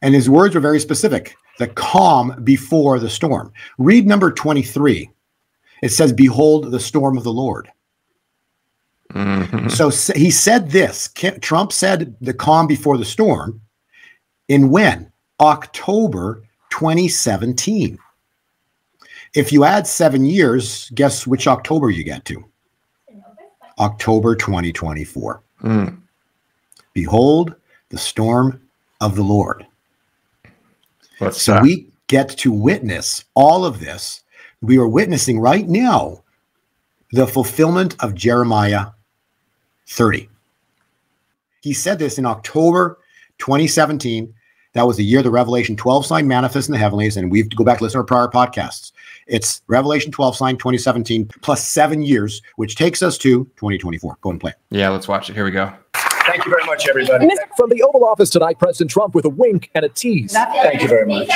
And his words were very specific. The calm before the storm. Read number 23. It says, behold the storm of the Lord. Mm-hmm. So he said this. Trump said the calm before the storm in when? October 2017. If you add 7 years, guess which October you get to? October 2024. Behold the storm of the Lord. So we get to witness all of this. We are witnessing right now the fulfillment of Jeremiah 30. He said this in October 2017, That was the year the Revelation 12 sign manifests in the heavenlies. And we have to go back to listen to our prior podcasts. It's Revelation 12 sign 2017 plus 7 years, which takes us to 2024. Go and play. Yeah, let's watch it. Here we go. Thank you very much, everybody. From the Oval Office tonight, President Trump with a wink and a tease. Thank you very much.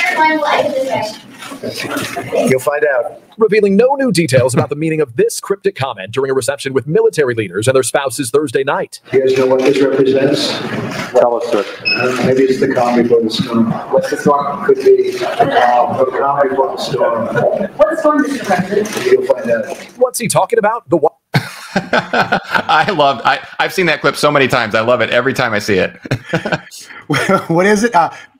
You'll find out. Revealing no new details about the meaning of this cryptic comment during a reception with military leaders and their spouses Thursday night. You guys know what this represents? Tell us, sir. Maybe it's the calm before the storm. What's the storm? Could be the calm before the storm. What storm is it represent? You'll find out. What's he talking about? The what? I've seen that clip so many times. I love it every time I see it. What is it?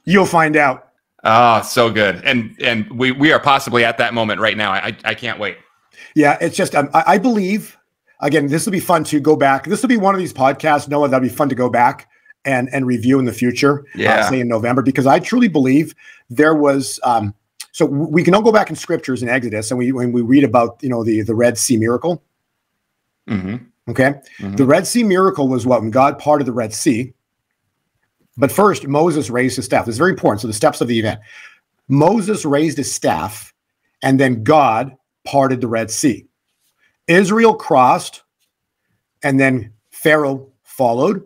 You'll find out. Oh, so good. And we are possibly at that moment right now. I can't wait. Yeah, it's just, I believe, again, this will be fun to go back. This will be one of these podcasts, Noah, that'll be fun to go back and review in the future, say in November, because I truly believe there was, so we can all go back in scriptures in Exodus, and when we read about, the Red Sea miracle. Mm-hmm. Okay. Mm-hmm. The Red Sea miracle was what? When God parted the Red Sea. But first, Moses raised his staff. This is very important. So the steps of the event. Moses raised his staff, and then God parted the Red Sea. Israel crossed, and then Pharaoh followed.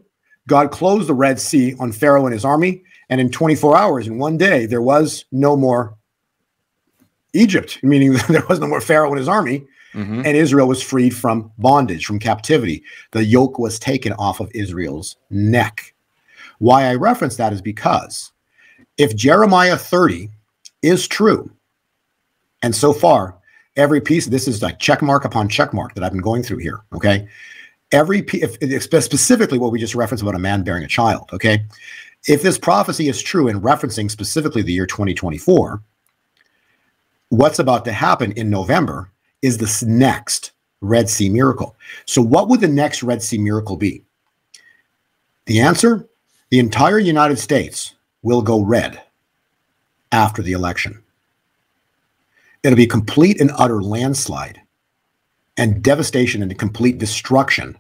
God closed the Red Sea on Pharaoh and his army, and in 24 hours, in one day, there was no more Egypt, meaning there was no more Pharaoh and his army. Mm-hmm. And Israel was freed from bondage, from captivity. The yoke was taken off of Israel's neck. Why I reference that is because if Jeremiah 30 is true, and so far, every piece, this is like check mark upon check mark that I've been going through here, okay? Every piece, specifically what we just referenced about a man bearing a child, okay? If this prophecy is true and referencing specifically the year 2024, what's about to happen in November is this next Red Sea miracle. So what would the next Red Sea miracle be? The answer, the entire United States will go red after the election. It'll be complete and utter landslide and devastation and complete destruction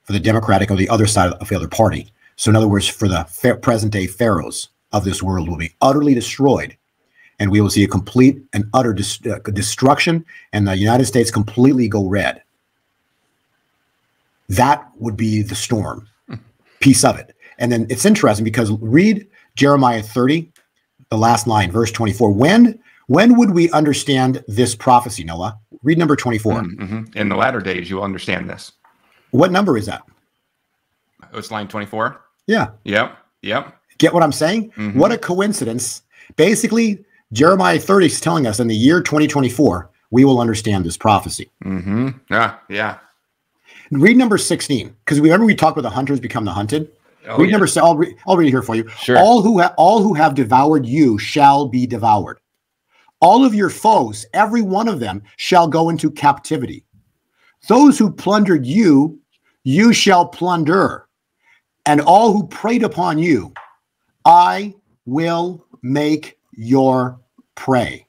for the Democratic or the other side of the other party. So in other words, for the present day pharaohs of this world will be utterly destroyed. And we will see a complete and utter destruction, and the United States completely go red. That would be the storm piece of it. And then it's interesting because read Jeremiah 30, the last line, verse 24. When would we understand this prophecy, Noah? Read number 24. Mm-hmm. In the latter days, you will understand this. What number is that? Oh, it's line 24? Yeah. Yep. Get what I'm saying? Mm-hmm. What a coincidence. Basically, Jeremiah 30 is telling us in the year 2024, we will understand this prophecy. Mm-hmm. Yeah. Read number 16, because remember we talked about the hunters become the hunted. Read number. I'll read it here for you. Sure. All who have devoured you shall be devoured. All of your foes, every one of them, shall go into captivity. Those who plundered you, you shall plunder, and all who preyed upon you, I will make your prey.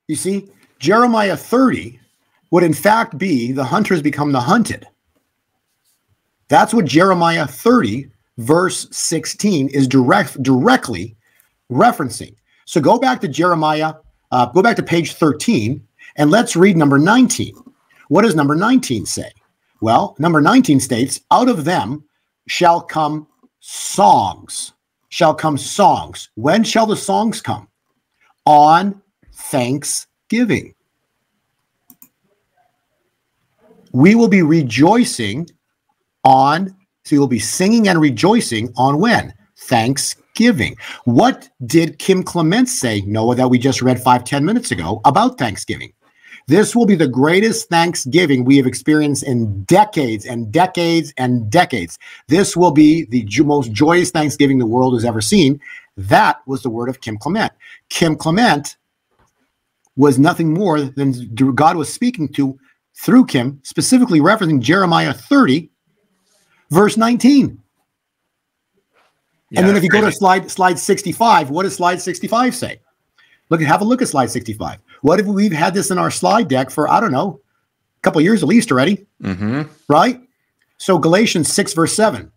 You see, Jeremiah 30 would in fact be the hunters become the hunted. That's what Jeremiah 30 verse 16 is directly referencing. So go back to Jeremiah, go back to page 13, and let's read number 19. What does number 19 say? Well, number 19 states, out of them shall come songs. When shall the songs come? On Thanksgiving. We will be rejoicing on, so you'll be singing and rejoicing on when? Thanksgiving. What did Kim Clement say, Noah, that we just read 5-10 minutes ago about Thanksgiving? This will be the greatest Thanksgiving we have experienced in decades and decades and decades. This will be the most joyous Thanksgiving the world has ever seen. That was the word of Kim Clement. Kim Clement was nothing more than God was speaking to through Kim, specifically referencing Jeremiah 30, verse 19. Yeah, and then if you go to slide 65, what does slide 65 say? Have a look at slide 65. What if we've had this in our slide deck for, I don't know, a couple of years at least already, right? So Galatians 6, verse 7,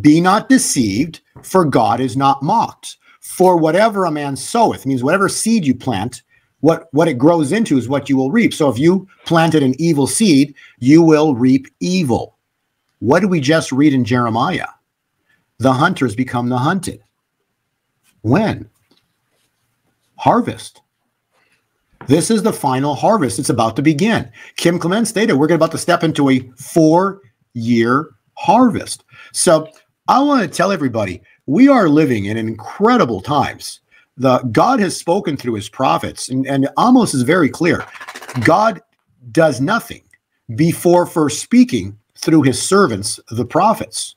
Be not deceived, for God is not mocked. For whatever a man soweth, means whatever seed you plant, what it grows into is what you will reap. So if you planted an evil seed, you will reap evil. What did we just read in Jeremiah? The hunters become the hunted. When? Harvest. This is the final harvest. It's about to begin. Kim Clement stated we're about to step into a 4-year harvest. So I want to tell everybody, we are living in incredible times. God has spoken through his prophets, and Amos is very clear. God does nothing before first speaking through his servants, the prophets.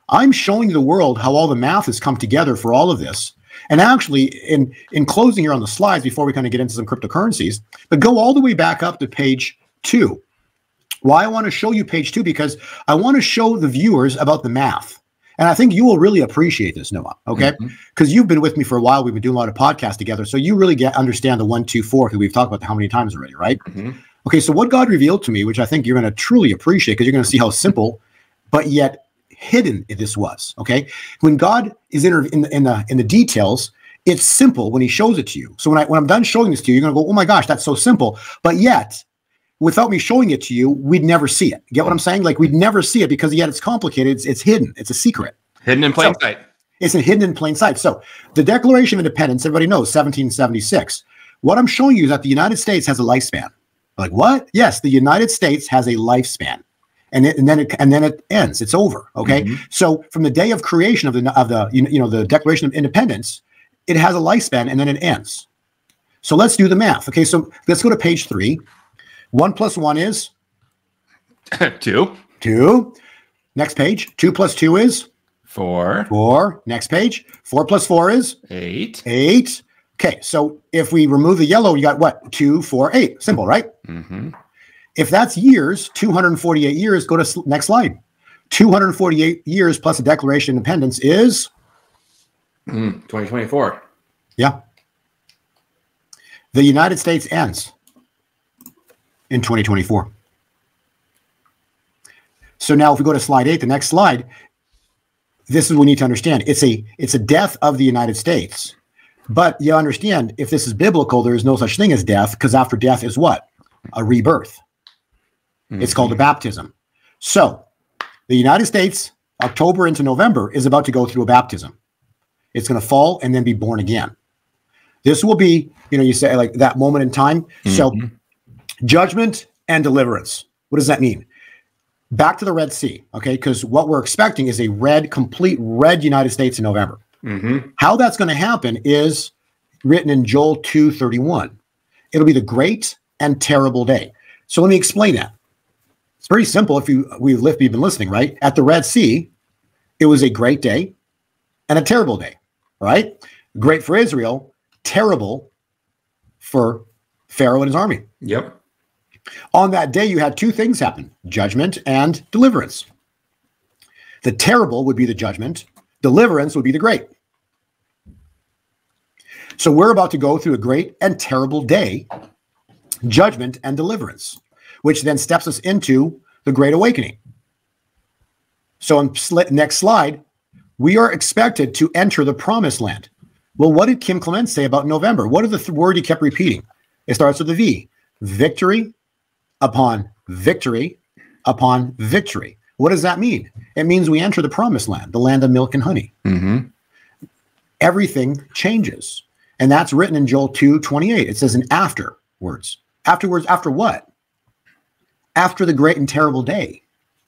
I'm showing the world how all the math has come together for all of this. And actually, in closing here on the slides, before we kind of get into some cryptocurrencies, but go all the way back up to page 2. Why I want to show you page 2, because I want to show the viewers about the math. And I think you will really appreciate this, Noah, okay? Because you've been with me for a while. We've been doing a lot of podcasts together. So you really understand the 1, 2, 4, because we've talked about how many times already, right? Okay, so what God revealed to me, which I think you're going to truly appreciate, because you're going to see how simple, but yet hidden this was, okay? When God is in the details, it's simple when he shows it to you. So when I'm done showing this to you, you're going to go, oh my gosh, that's so simple. But yet, without me showing it to you, we'd never see it. Get what I'm saying? Like, we'd never see it because yet it's complicated. It's hidden. It's a secret. Hidden in plain sight. It's hidden in plain sight. So the Declaration of Independence, everybody knows, 1776. What I'm showing you is that the United States has a lifespan. Like, what? Yes, the United States has a lifespan. And then it ends. It's over. Okay. So from the day of creation of the Declaration of Independence, it has a lifespan and then it ends. So let's do the math. Okay. So let's go to page 3. 1 plus 1 is 2. 2. Next page. 2 plus 2 is 4. 4. Next page. 4 plus 4 is 8. 8. Okay. So if we remove the yellow, you got what? 2, 4, 8. Simple, right? If that's years, 248 years, go to next slide. 248 years plus the Declaration of Independence is 2024. Yeah. The United States ends in 2024. So now if we go to slide 8, the next slide, this is what we need to understand. It's a death of the United States. But you understand, if this is biblical, there is no such thing as death, because after death is what? A rebirth. It's called a baptism. So the United States, October into November, is about to go through a baptism. It's going to fall and then be born again. This will be, you say like that moment in time. So judgment and deliverance. What does that mean? Back to the Red Sea, okay? Because what we're expecting is a complete red United States in November. How that's going to happen is written in Joel 2:31. It'll be the great and terrible day. So let me explain that. It's very simple if you've been listening, right? At the Red Sea, it was a great day and a terrible day, right? Great for Israel, terrible for Pharaoh and his army. Yep. On that day, you had 2 things happen: judgment and deliverance. The terrible would be the judgment. Deliverance would be the great. So we're about to go through a great and terrible day, judgment and deliverance, which then steps us into the Great Awakening. So on next slide, we are expected to enter the promised land. Well, what did Kim Clement say about November? What is the word he kept repeating? It starts with a V. Victory upon victory upon victory. What does that mean? It means we enter the promised land, the land of milk and honey. Everything changes. And that's written in Joel 2:28. It says in afterwards. Afterwards, after what? After the great and terrible day.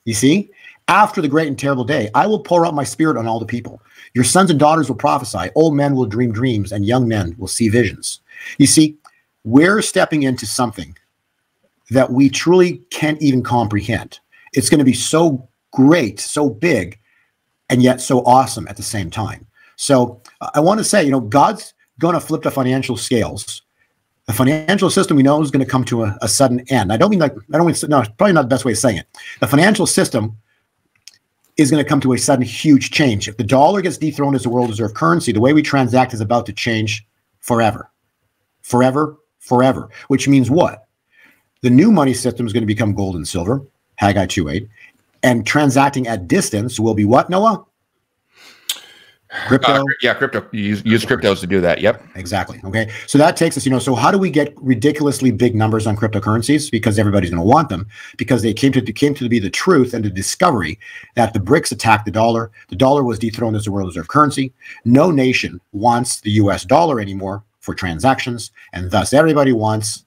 You see? After the great and terrible day, I will pour out my spirit on all the people. Your sons and daughters will prophesy. Old men will dream dreams, and young men will see visions. You see, we're stepping into something that we truly can't even comprehend. It's going to be so great, so big, and yet so awesome at the same time. So I want to say, God's going to flip the financial scales. The financial system we know is going to come to a sudden end. No, probably not the best way of saying it. The financial system is going to come to a sudden huge change. If the dollar gets dethroned as a world reserve currency, the way we transact is about to change forever. Forever, forever. Which means what? The new money system is going to become gold and silver, Haggai 2:8. And transacting at distance will be what, Noah? Crypto. Yeah, crypto. You use cryptos to do that. Yep. Exactly. Okay. So that takes us, so how do we get ridiculously big numbers on cryptocurrencies? Because everybody's going to want them, because they came to be the truth and the discovery that the BRICS attacked the dollar. The dollar was dethroned as the world reserve currency. No nation wants the US dollar anymore for transactions, and thus everybody wants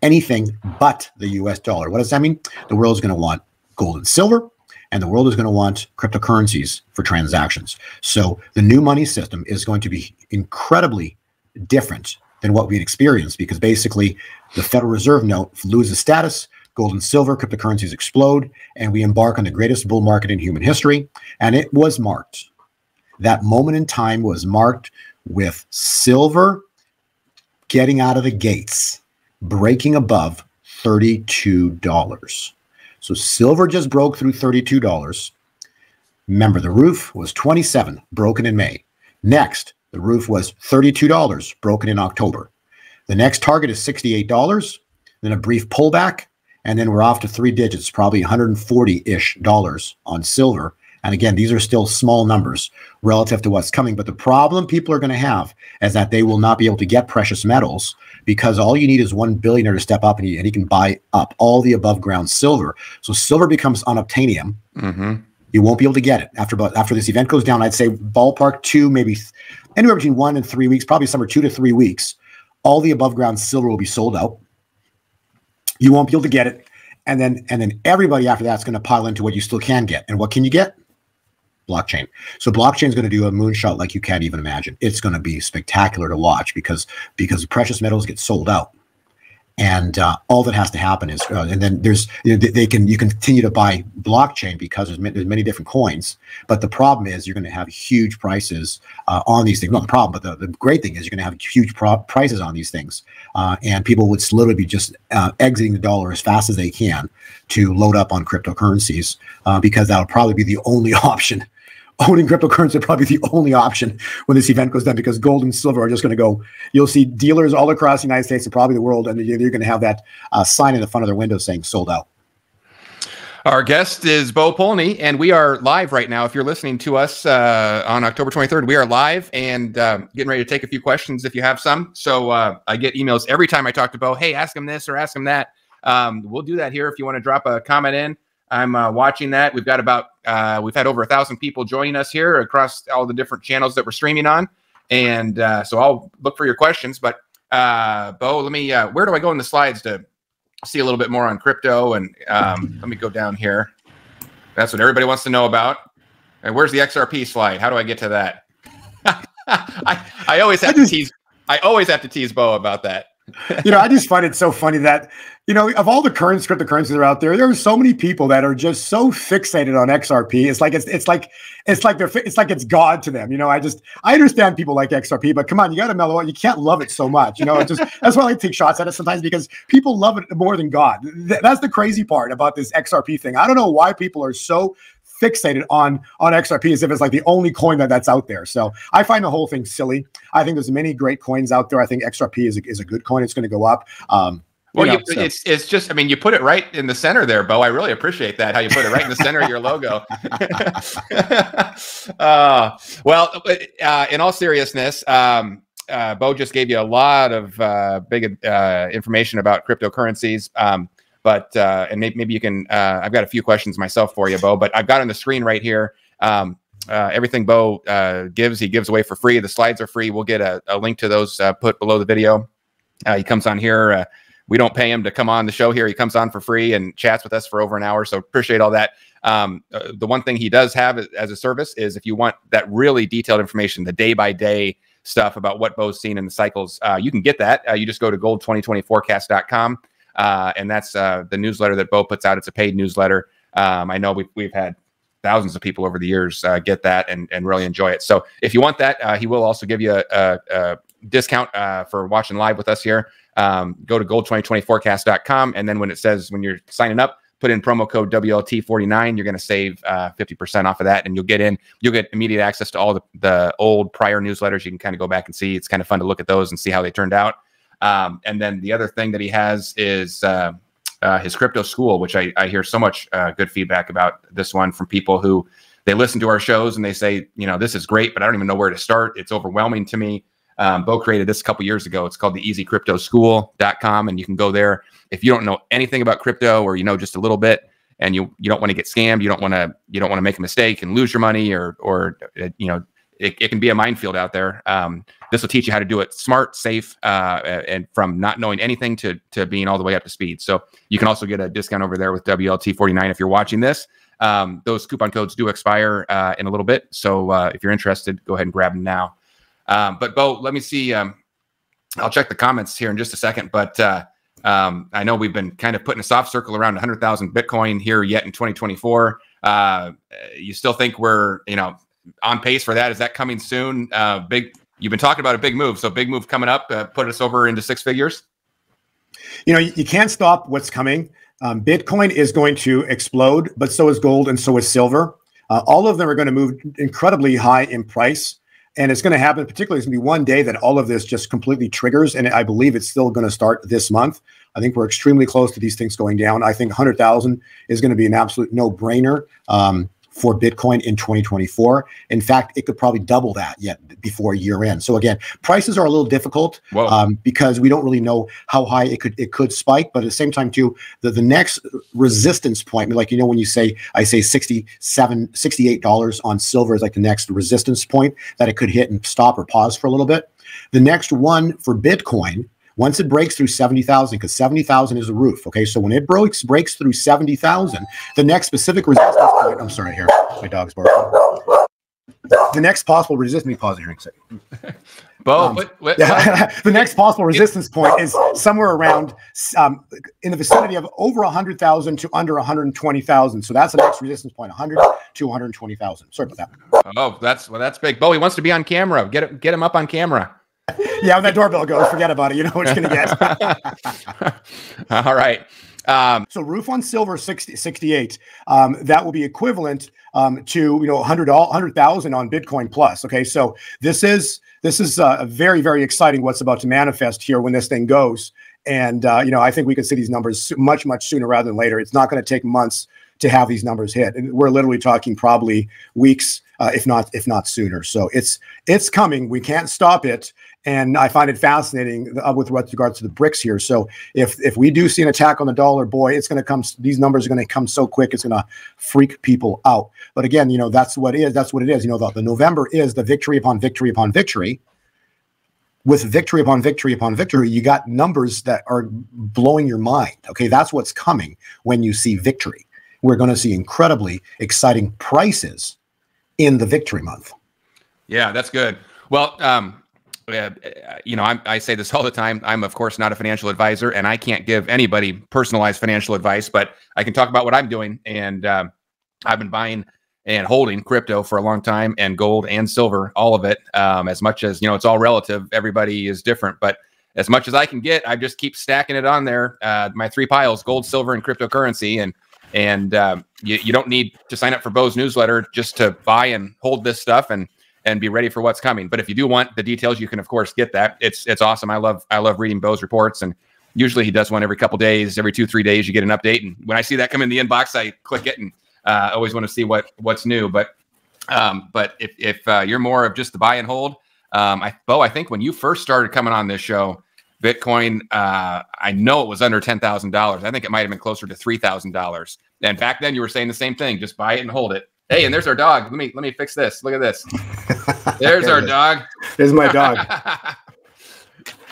anything but the US dollar. What does that mean? The world's going to want gold and silver, and the world is going to want cryptocurrencies for transactions. So the new money system is going to be incredibly different than what we'd experienced, because basically the Federal Reserve note loses status, gold and silver, cryptocurrencies explode, and we embark on the greatest bull market in human history. And it was marked. That moment in time was marked with silver getting out of the gates, breaking above $32. So silver just broke through $32. Remember, the roof was 27, broken in May. Next, the roof was $32, broken in October. The next target is $68, then a brief pullback, and then we're off to three digits, probably $140-ish on silver. And again, these are still small numbers relative to what's coming. But the problem people are going to have is that they will not be able to get precious metals, because all you need is one billionaire to step up and he can buy up all the above ground silver. So silver becomes unobtainium. Mm-hmm. You won't be able to get it after this event goes down. I'd say ballpark 2, maybe anywhere between 1 and 3 weeks, probably somewhere 2 to 3 weeks. All the above ground silver will be sold out. You won't be able to get it. And then everybody after that's going to pile into what you still can get. And what can you get? Blockchain. So blockchain is going to do a moonshot like you can't even imagine. It's going to be spectacular to watch, because precious metals get sold out, and all that has to happen is, and then you can continue to buy blockchain because there's many different coins. But the problem is you're going to have huge prices on these things. Not the problem, but the great thing is you're going to have huge prices on these things, and people would literally be just exiting the dollar as fast as they can to load up on cryptocurrencies, because that'll probably be the only option. Owning cryptocurrency will probably be the only option when this event goes down, because gold and silver are just going to go. You'll see dealers all across the United States and probably the world, and you're going to have that sign in the front of their window saying sold out. Our guest is Bo Polney, and we are live right now. If you're listening to us on October 23rd, we are live and getting ready to take a few questions if you have some. So I get emails every time I talk to Bo. Hey, ask him this or ask him that. We'll do that here if you want to drop a comment in. I'm watching that. We've got we've had over 1,000 people joining us here across all the different channels that we're streaming on. And so I'll look for your questions. But Bo, let me, where do I go in the slides to see a little bit more on crypto? And let me go down here. That's what everybody wants to know about. And where's the XRP slide? How do I get to that? I always have to tease Bo about that. I just find it so funny that, of all the current cryptocurrencies that are out there, there are so many people that are just so fixated on XRP. It's like it's God to them. I understand people like XRP, but come on, you got to mellow out. You can't love it so much. That's why I like to take shots at it sometimes, because people love it more than God. That's the crazy part about this XRP thing. I don't know why people are so fixated on XRP as if it's like the only coin that's out there. So I find the whole thing silly. I think there's many great coins out there. I think XRP is a good coin. It's going to go up. It's just, you put it right in the center there, Bo. I really appreciate that, how you put it right in the center of your logo. In all seriousness, Bo just gave you a lot of big information about cryptocurrencies. And maybe you can, I've got a few questions myself for you, Bo, but I've got on the screen right here, everything Bo he gives away for free. The slides are free. We'll get a link to those put below the video. He comes on here. We don't pay him to come on the show here. He comes on for free and chats with us for over an hour. So appreciate all that. The one thing he does have as a service is if you want that really detailed information, the day-by-day stuff about what Bo's seen in the cycles, you can get that. You just go to gold2020forecast.com. And that's the newsletter that Bo puts out. It's a paid newsletter. I know we've had thousands of people over the years get that and really enjoy it. So if you want that, he will also give you a discount for watching live with us here. Go to gold2020forecast.com. And then when when you're signing up, put in promo code WLT49, you're going to save 50% off of that. And you'll get immediate access to all the old prior newsletters. You can kind of go back and see. It's kind of fun to look at those and see how they turned out. And then the other thing that he has is his crypto school, which I hear so much good feedback about this one from people who they listen to our shows and they say, you know, this is great, but I don't even know where to start. It's overwhelming to me. Bo created this a couple years ago. It's called the easycryptoschool.com, and you can go there if you don't know anything about crypto, or you know just a little bit, and you don't want to get scammed. You don't want to make a mistake and lose your money, or you know, it can be a minefield out there. This will teach you how to do it smart, safe, and from not knowing anything to being all the way up to speed. So you can also get a discount over there with WLT49 if you're watching this. Those coupon codes do expire in a little bit. So if you're interested, go ahead and grab them now. But Bo, let me see. I'll check the comments here in just a second. But I know we've been kind of putting a soft circle around 100,000 Bitcoin here yet in 2024. You still think we're, you know, on pace for that? Is that coming soon? You've been talking about a big move. So big move coming up, put us over into six figures. You know, you can't stop what's coming. Bitcoin is going to explode, but so is gold and so is silver. All of them are going to move incredibly high in price. And it's going to happen, particularly, it's going to be one day that all of this just completely triggers. And I believe it's still going to start this month. I think we're extremely close to these things going down. I think 100,000 is going to be an absolute no-brainer for Bitcoin in 2024. In fact, it could probably double that yet before year end. So again, prices are a little difficult because we don't really know how high it could spike. But at the same time, too, the next resistance point, like, you know, when you say, I say $68 on silver is like the next resistance point that it could hit and stop or pause for a little bit. The next one for Bitcoin, once it breaks through 70,000, because 70,000 is a roof. Okay, so when it breaks through 70,000, the next specific resistance point. I'm sorry, here, my dog's barking. The next possible resistance. Let me pause it here a second. Bo, the next possible resistance point is somewhere around in the vicinity of over 100,000 to under 120,000. So that's the next resistance point, 100 to 120,000. Sorry about that. Oh, that's big. Bo, he wants to be on camera. Get him up on camera. Yeah, when that doorbell goes, forget about it. You know what you're going to get. All right. So roof on silver 68. That will be equivalent to, you know, 100,000 on Bitcoin plus. Okay, so this is very, very exciting what's about to manifest here when this thing goes. And you know, I think we can see these numbers much sooner rather than later. It's not going to take months to have these numbers hit. And we're literally talking probably weeks, if not sooner. So it's coming. We can't stop it. And I find it fascinating with regards to the BRICS here. So if we do see an attack on the dollar, boy, it's going to come. These numbers are going to come so quick. It's going to freak people out. But again, you know, that's what it is. That's what it is. You know, the November is the victory upon victory upon victory. With victory upon victory upon victory, you got numbers that are blowing your mind. Okay, that's what's coming when you see victory. We're going to see incredibly exciting prices in the victory month. Yeah, that's good. Well, you know, I say this all the time. I'm, of course, not a financial advisor, and I can't give anybody personalized financial advice, but I can talk about what I'm doing. And I've been buying and holding crypto for a long time, and gold and silver, all of it. As much as, you know, it's all relative. Everybody is different, but as much as I can get, I just keep stacking it on there. My three piles: gold, silver, and cryptocurrency. And you don't need to sign up for Bo's newsletter just to buy and hold this stuff and be ready for what's coming. But if you do want the details, you can of course get that. It's awesome. I love reading Bo's reports, and usually he does one every couple days, every 2-3 days you get an update. And when I see that come in the inbox, I click it, and I always want to see what's new. But if you're more of just the buy and hold, Bo, I think when you first started coming on this show, Bitcoin, I know it was under $10,000. I think it might have been closer to $3,000. And back then you were saying the same thing, just buy it and hold it. Hey, and there's our dog. Let me fix this. Look at this. There's our dog. There's my dog.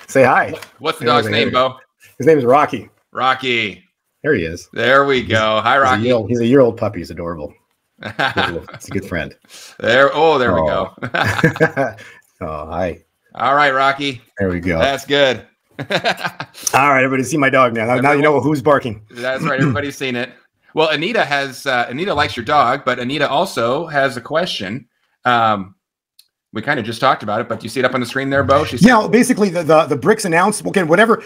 Say hi. What's the dog's name, Bo? His name is Rocky. Rocky. There he is. There we go. Hi, Rocky. He's a year-old puppy. He's adorable. He's a good friend. There we go. Oh, hi. All right, Rocky. There we go. That's good. All right, everybody, see my dog now. Now you know who's barking. That's right. Everybody's seen it. Well, Anita Anita likes your dog, but Anita also has a question. We kind of just talked about it, but do you see it up on the screen there, Bo? Basically the BRICS announcement. Okay, whatever.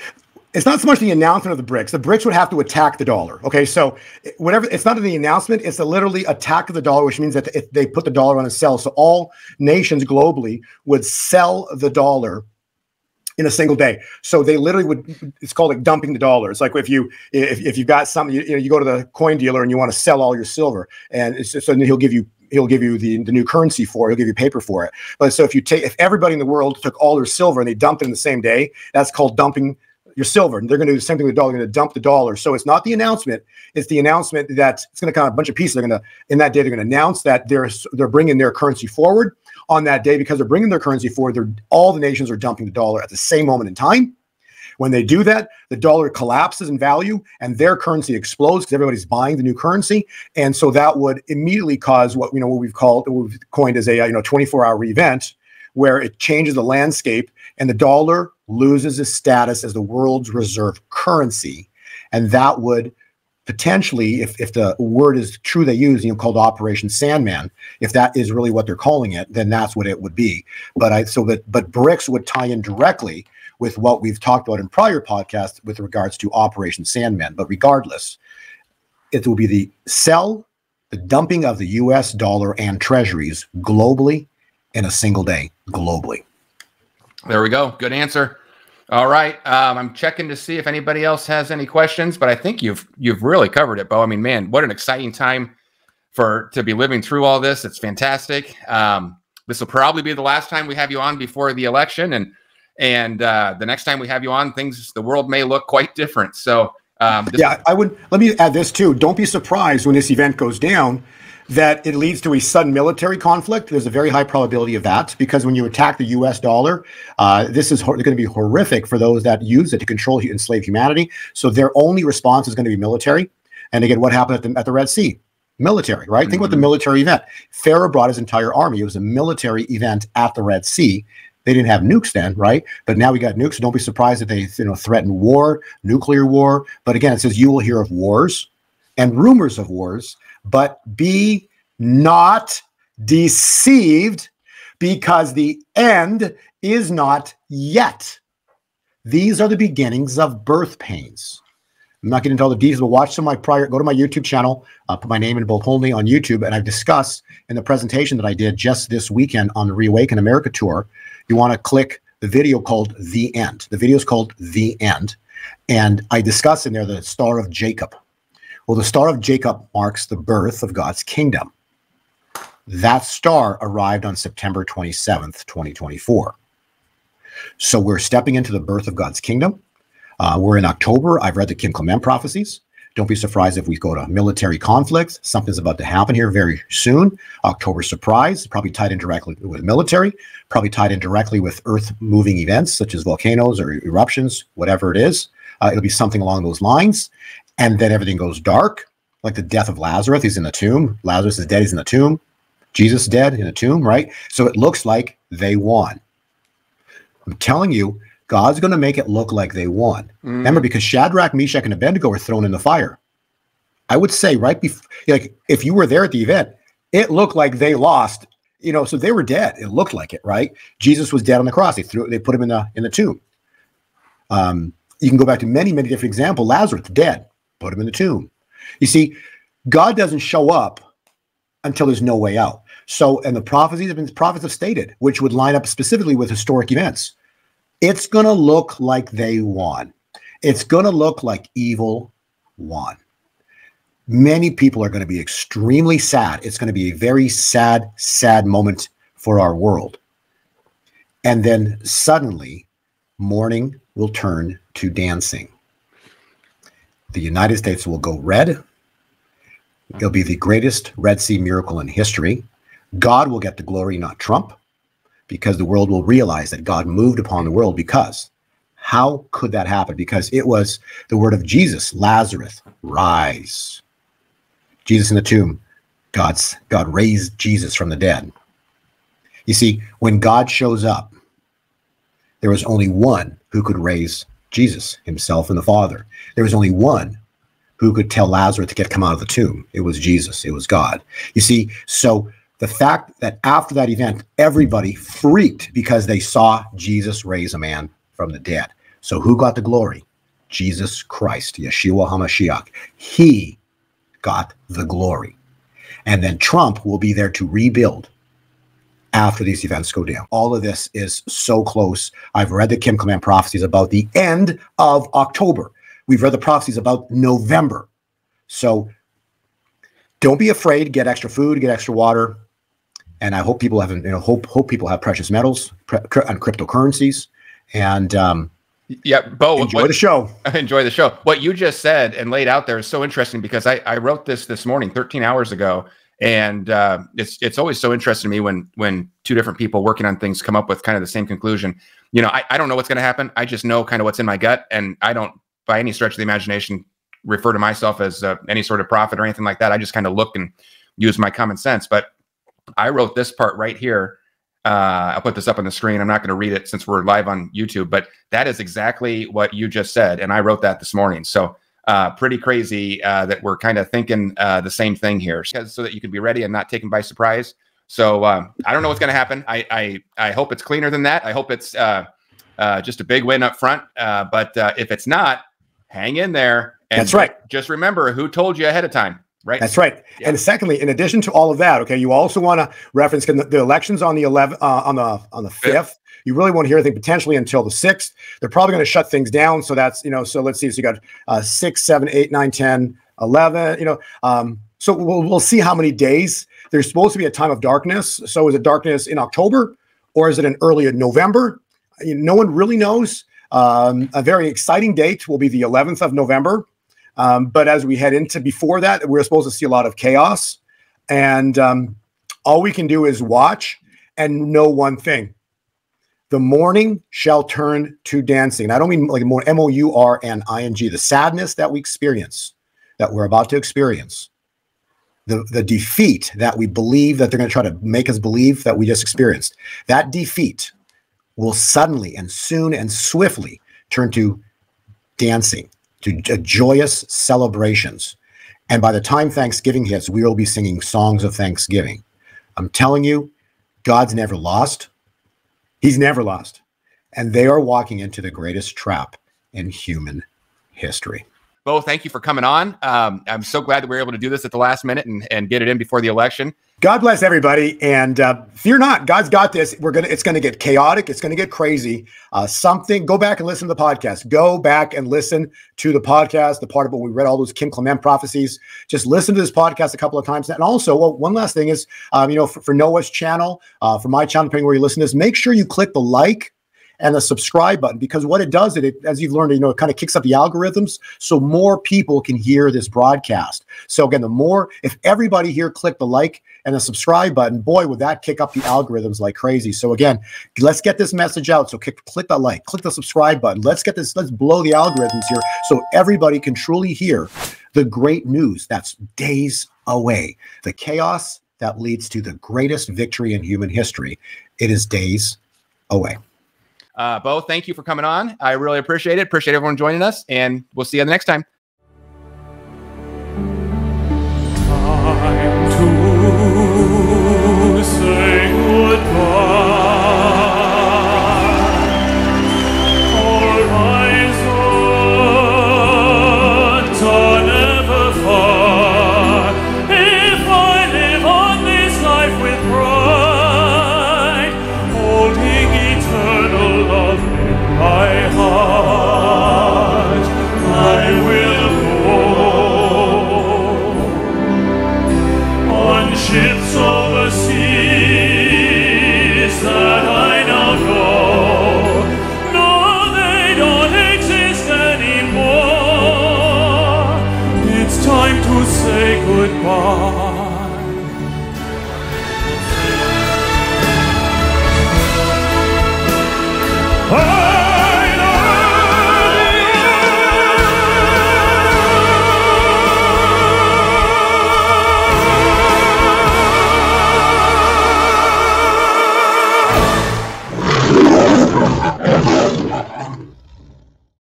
It's not so much the announcement of the BRICS. The BRICS would have to attack the dollar. Okay, so whatever. It's not in the announcement. It's a literally attack of the dollar, which means that if they put the dollar on a sell, so all nations globally would sell the dollar in a single day. So they literally would, it's called like dumping the dollar. It's like if you've got something, you go to the coin dealer and you want to sell all your silver, and it's just, so then he'll give you the new currency for it. He'll give you paper for it. But so if everybody in the world took all their silver and they dumped it in the same day, that's called dumping your silver. And they're going to do the same thing with the dollar. They're going to dump the dollar. So it's not the announcement. It's the announcement that it's going to come a bunch of pieces. They're going to, in that day, they're going to announce that they're bringing their currency forward on that day. Because they're bringing their currency forward, all the nations are dumping the dollar at the same moment in time. When they do that, the dollar collapses in value and their currency explodes because everybody's buying the new currency. And so that would immediately cause what we've coined as a 24-hour event, where it changes the landscape and the dollar loses its status as the world's reserve currency. And that would potentially, if the word is true they use, called Operation Sandman, if that is really what they're calling it, then that's what it would be. But BRICS would tie in directly with what we've talked about in prior podcasts with regards to Operation Sandman. But regardless, it will be the dumping of the US dollar and treasuries globally in a single day, globally. There we go. Good answer. All right. I'm checking to see if anybody else has any questions, but I think you've really covered it, Bo. I mean, man, what an exciting time to be living through all this. It's fantastic. This will probably be the last time we have you on before the election, and the next time we have you on, the world may look quite different. So let me add this too. Don't be surprised when this event goes down that it leads to a sudden military conflict. There's a very high probability of that, because when you attack the US dollar, this is going to be horrific for those that use it to control and enslave humanity. So their only response is going to be military. And again, what happened at the Red Sea? Military, right? Think about the military event. Pharaoh brought his entire army. It was a military event at the Red Sea. They didn't have nukes then, right? But now we got nukes. So don't be surprised if they threaten war, nuclear war. But again, it says you will hear of wars and rumors of wars, but be not deceived, because the end is not yet. These are the beginnings of birth pains. I'm not getting into all the details, but watch some of my go to my YouTube channel, put my name in both only on YouTube, and I've discussed in the presentation that I did just this weekend on the Reawaken America tour. You want to click the video called The End. The video is called The End, and I discuss in there the Star of Jacob. Well, the Star of Jacob marks the birth of God's kingdom. That star arrived on September 27th, 2024. So we're stepping into the birth of God's kingdom. We're in October. I've read the Kim Clement prophecies. Don't be surprised if we go to military conflicts. Something's about to happen here very soon. October surprise, probably tied in directly with military, probably tied in directly with earth-moving events such as volcanoes or eruptions, whatever it is. It'll be something along those lines. And then everything goes dark, like the death of Lazarus. He's in the tomb. Lazarus is dead. He's in the tomb. Jesus dead in the tomb, right? So it looks like they won. I'm telling you, God's going to make it look like they won. Remember, because Shadrach, Meshach, and Abednego were thrown in the fire. I would say right before, like if you were there at the event, it looked like they lost. So they were dead. It looked like it, right? Jesus was dead on the cross. They put him in the tomb. You can go back to many, many different examples. Lazarus dead. Put him in the tomb. You see, God doesn't show up until there's no way out. So, and the prophets have stated, which would line up specifically with historic events. It's going to look like they won. It's going to look like evil won. Many people are going to be extremely sad. It's going to be a very sad, sad moment for our world. And then suddenly, mourning will turn to dancing. The United States will go red. It'll be the greatest Red Sea miracle in history. God will get the glory, not Trump, because the world will realize that God moved upon the world. Because how could that happen? Because it was the word of Jesus, Lazarus, rise. Jesus in the tomb, God raised Jesus from the dead. You see, when God shows up, there was only one who could raise Jesus, himself and the Father. There was only one who could tell Lazarus to come out of the tomb. It was Jesus. It was God. You see, so the fact that after that event, everybody freaked because they saw Jesus raise a man from the dead. So who got the glory? Jesus Christ, Yeshua HaMashiach. He got the glory. And then Trump will be there to rebuild after these events go down. All of this is so close. I've read the Kim Clement prophecies about the end of October. We've read the prophecies about November. So don't be afraid. Get extra food, get extra water. And I hope people have, hope people have precious metals and cryptocurrencies. And yeah, Bo, enjoy the show. Enjoy the show. What you just said and laid out there is so interesting, because I wrote this morning, 13 hours ago. And it's always so interesting to me when two different people working on things come up with kind of the same conclusion. I don't know what's going to happen. I just know kind of what's in my gut. And I don't, by any stretch of the imagination, refer to myself as any sort of prophet or anything like that. I just kind of look and use my common sense. But I wrote this part right here. I'll put this up on the screen. I'm not going to read it since we're live on YouTube, but that is exactly what you just said. And I wrote that this morning. So pretty crazy that we're kind of thinking the same thing here, so that you can be ready and not taken by surprise. So I don't know what's going to happen. I hope it's cleaner than that. I hope it's just a big win up front. But if it's not, hang in there. And that's right. Just remember who told you ahead of time. Right. That's right. Yeah. And secondly, in addition to all of that, okay, you also want to reference the elections on the 11th, on the 5th. You really won't hear anything potentially until the 6th. They're probably going to shut things down. So that's, so let's see. So you got 6, 7, 8, 9, 10, 11, so we'll see how many days. There's supposed to be a time of darkness. So is it darkness in October, or is it in early November? No one really knows. A very exciting date will be the 11th of November. But as we head into before that, we're supposed to see a lot of chaos. And all we can do is watch and know one thing. The mourning shall turn to dancing. And I don't mean like more M-O-U-R-N-I-N-G. The sadness that we experience, that we're about to experience, the defeat that we believe that they're going to try to make us believe that we just experienced, that defeat will suddenly and soon and swiftly turn to dancing, to joyous celebrations. And by the time Thanksgiving hits, we will be singing songs of thanksgiving. I'm telling you, God's never lost. He's never lost. And they are walking into the greatest trap in human history. Bo, thank you for coming on. I'm so glad that we were able to do this at the last minute and get it in before the election. God bless everybody, and fear not. God's got this. It's going to get chaotic. It's going to get crazy. Go back and listen to the podcast. Go back and listen to the podcast. The part about we read all those Kim Clement prophecies. Just listen to this podcast a couple of times. And also, one last thing is, for Noah's channel, for my channel, depending where you listen to this, make sure you click the like and the subscribe button, because what it does, it as you've learned, it kind of kicks up the algorithms so more people can hear this broadcast. So again, if everybody here clicked the like and the subscribe button, boy, would that kick up the algorithms like crazy. So again, let's get this message out. So click that like, click the subscribe button. Let's blow the algorithms here so everybody can truly hear the great news that's days away. The chaos that leads to the greatest victory in human history. It is days away. Bo, thank you for coming on. I really appreciate it. Appreciate everyone joining us, and we'll see you the next time.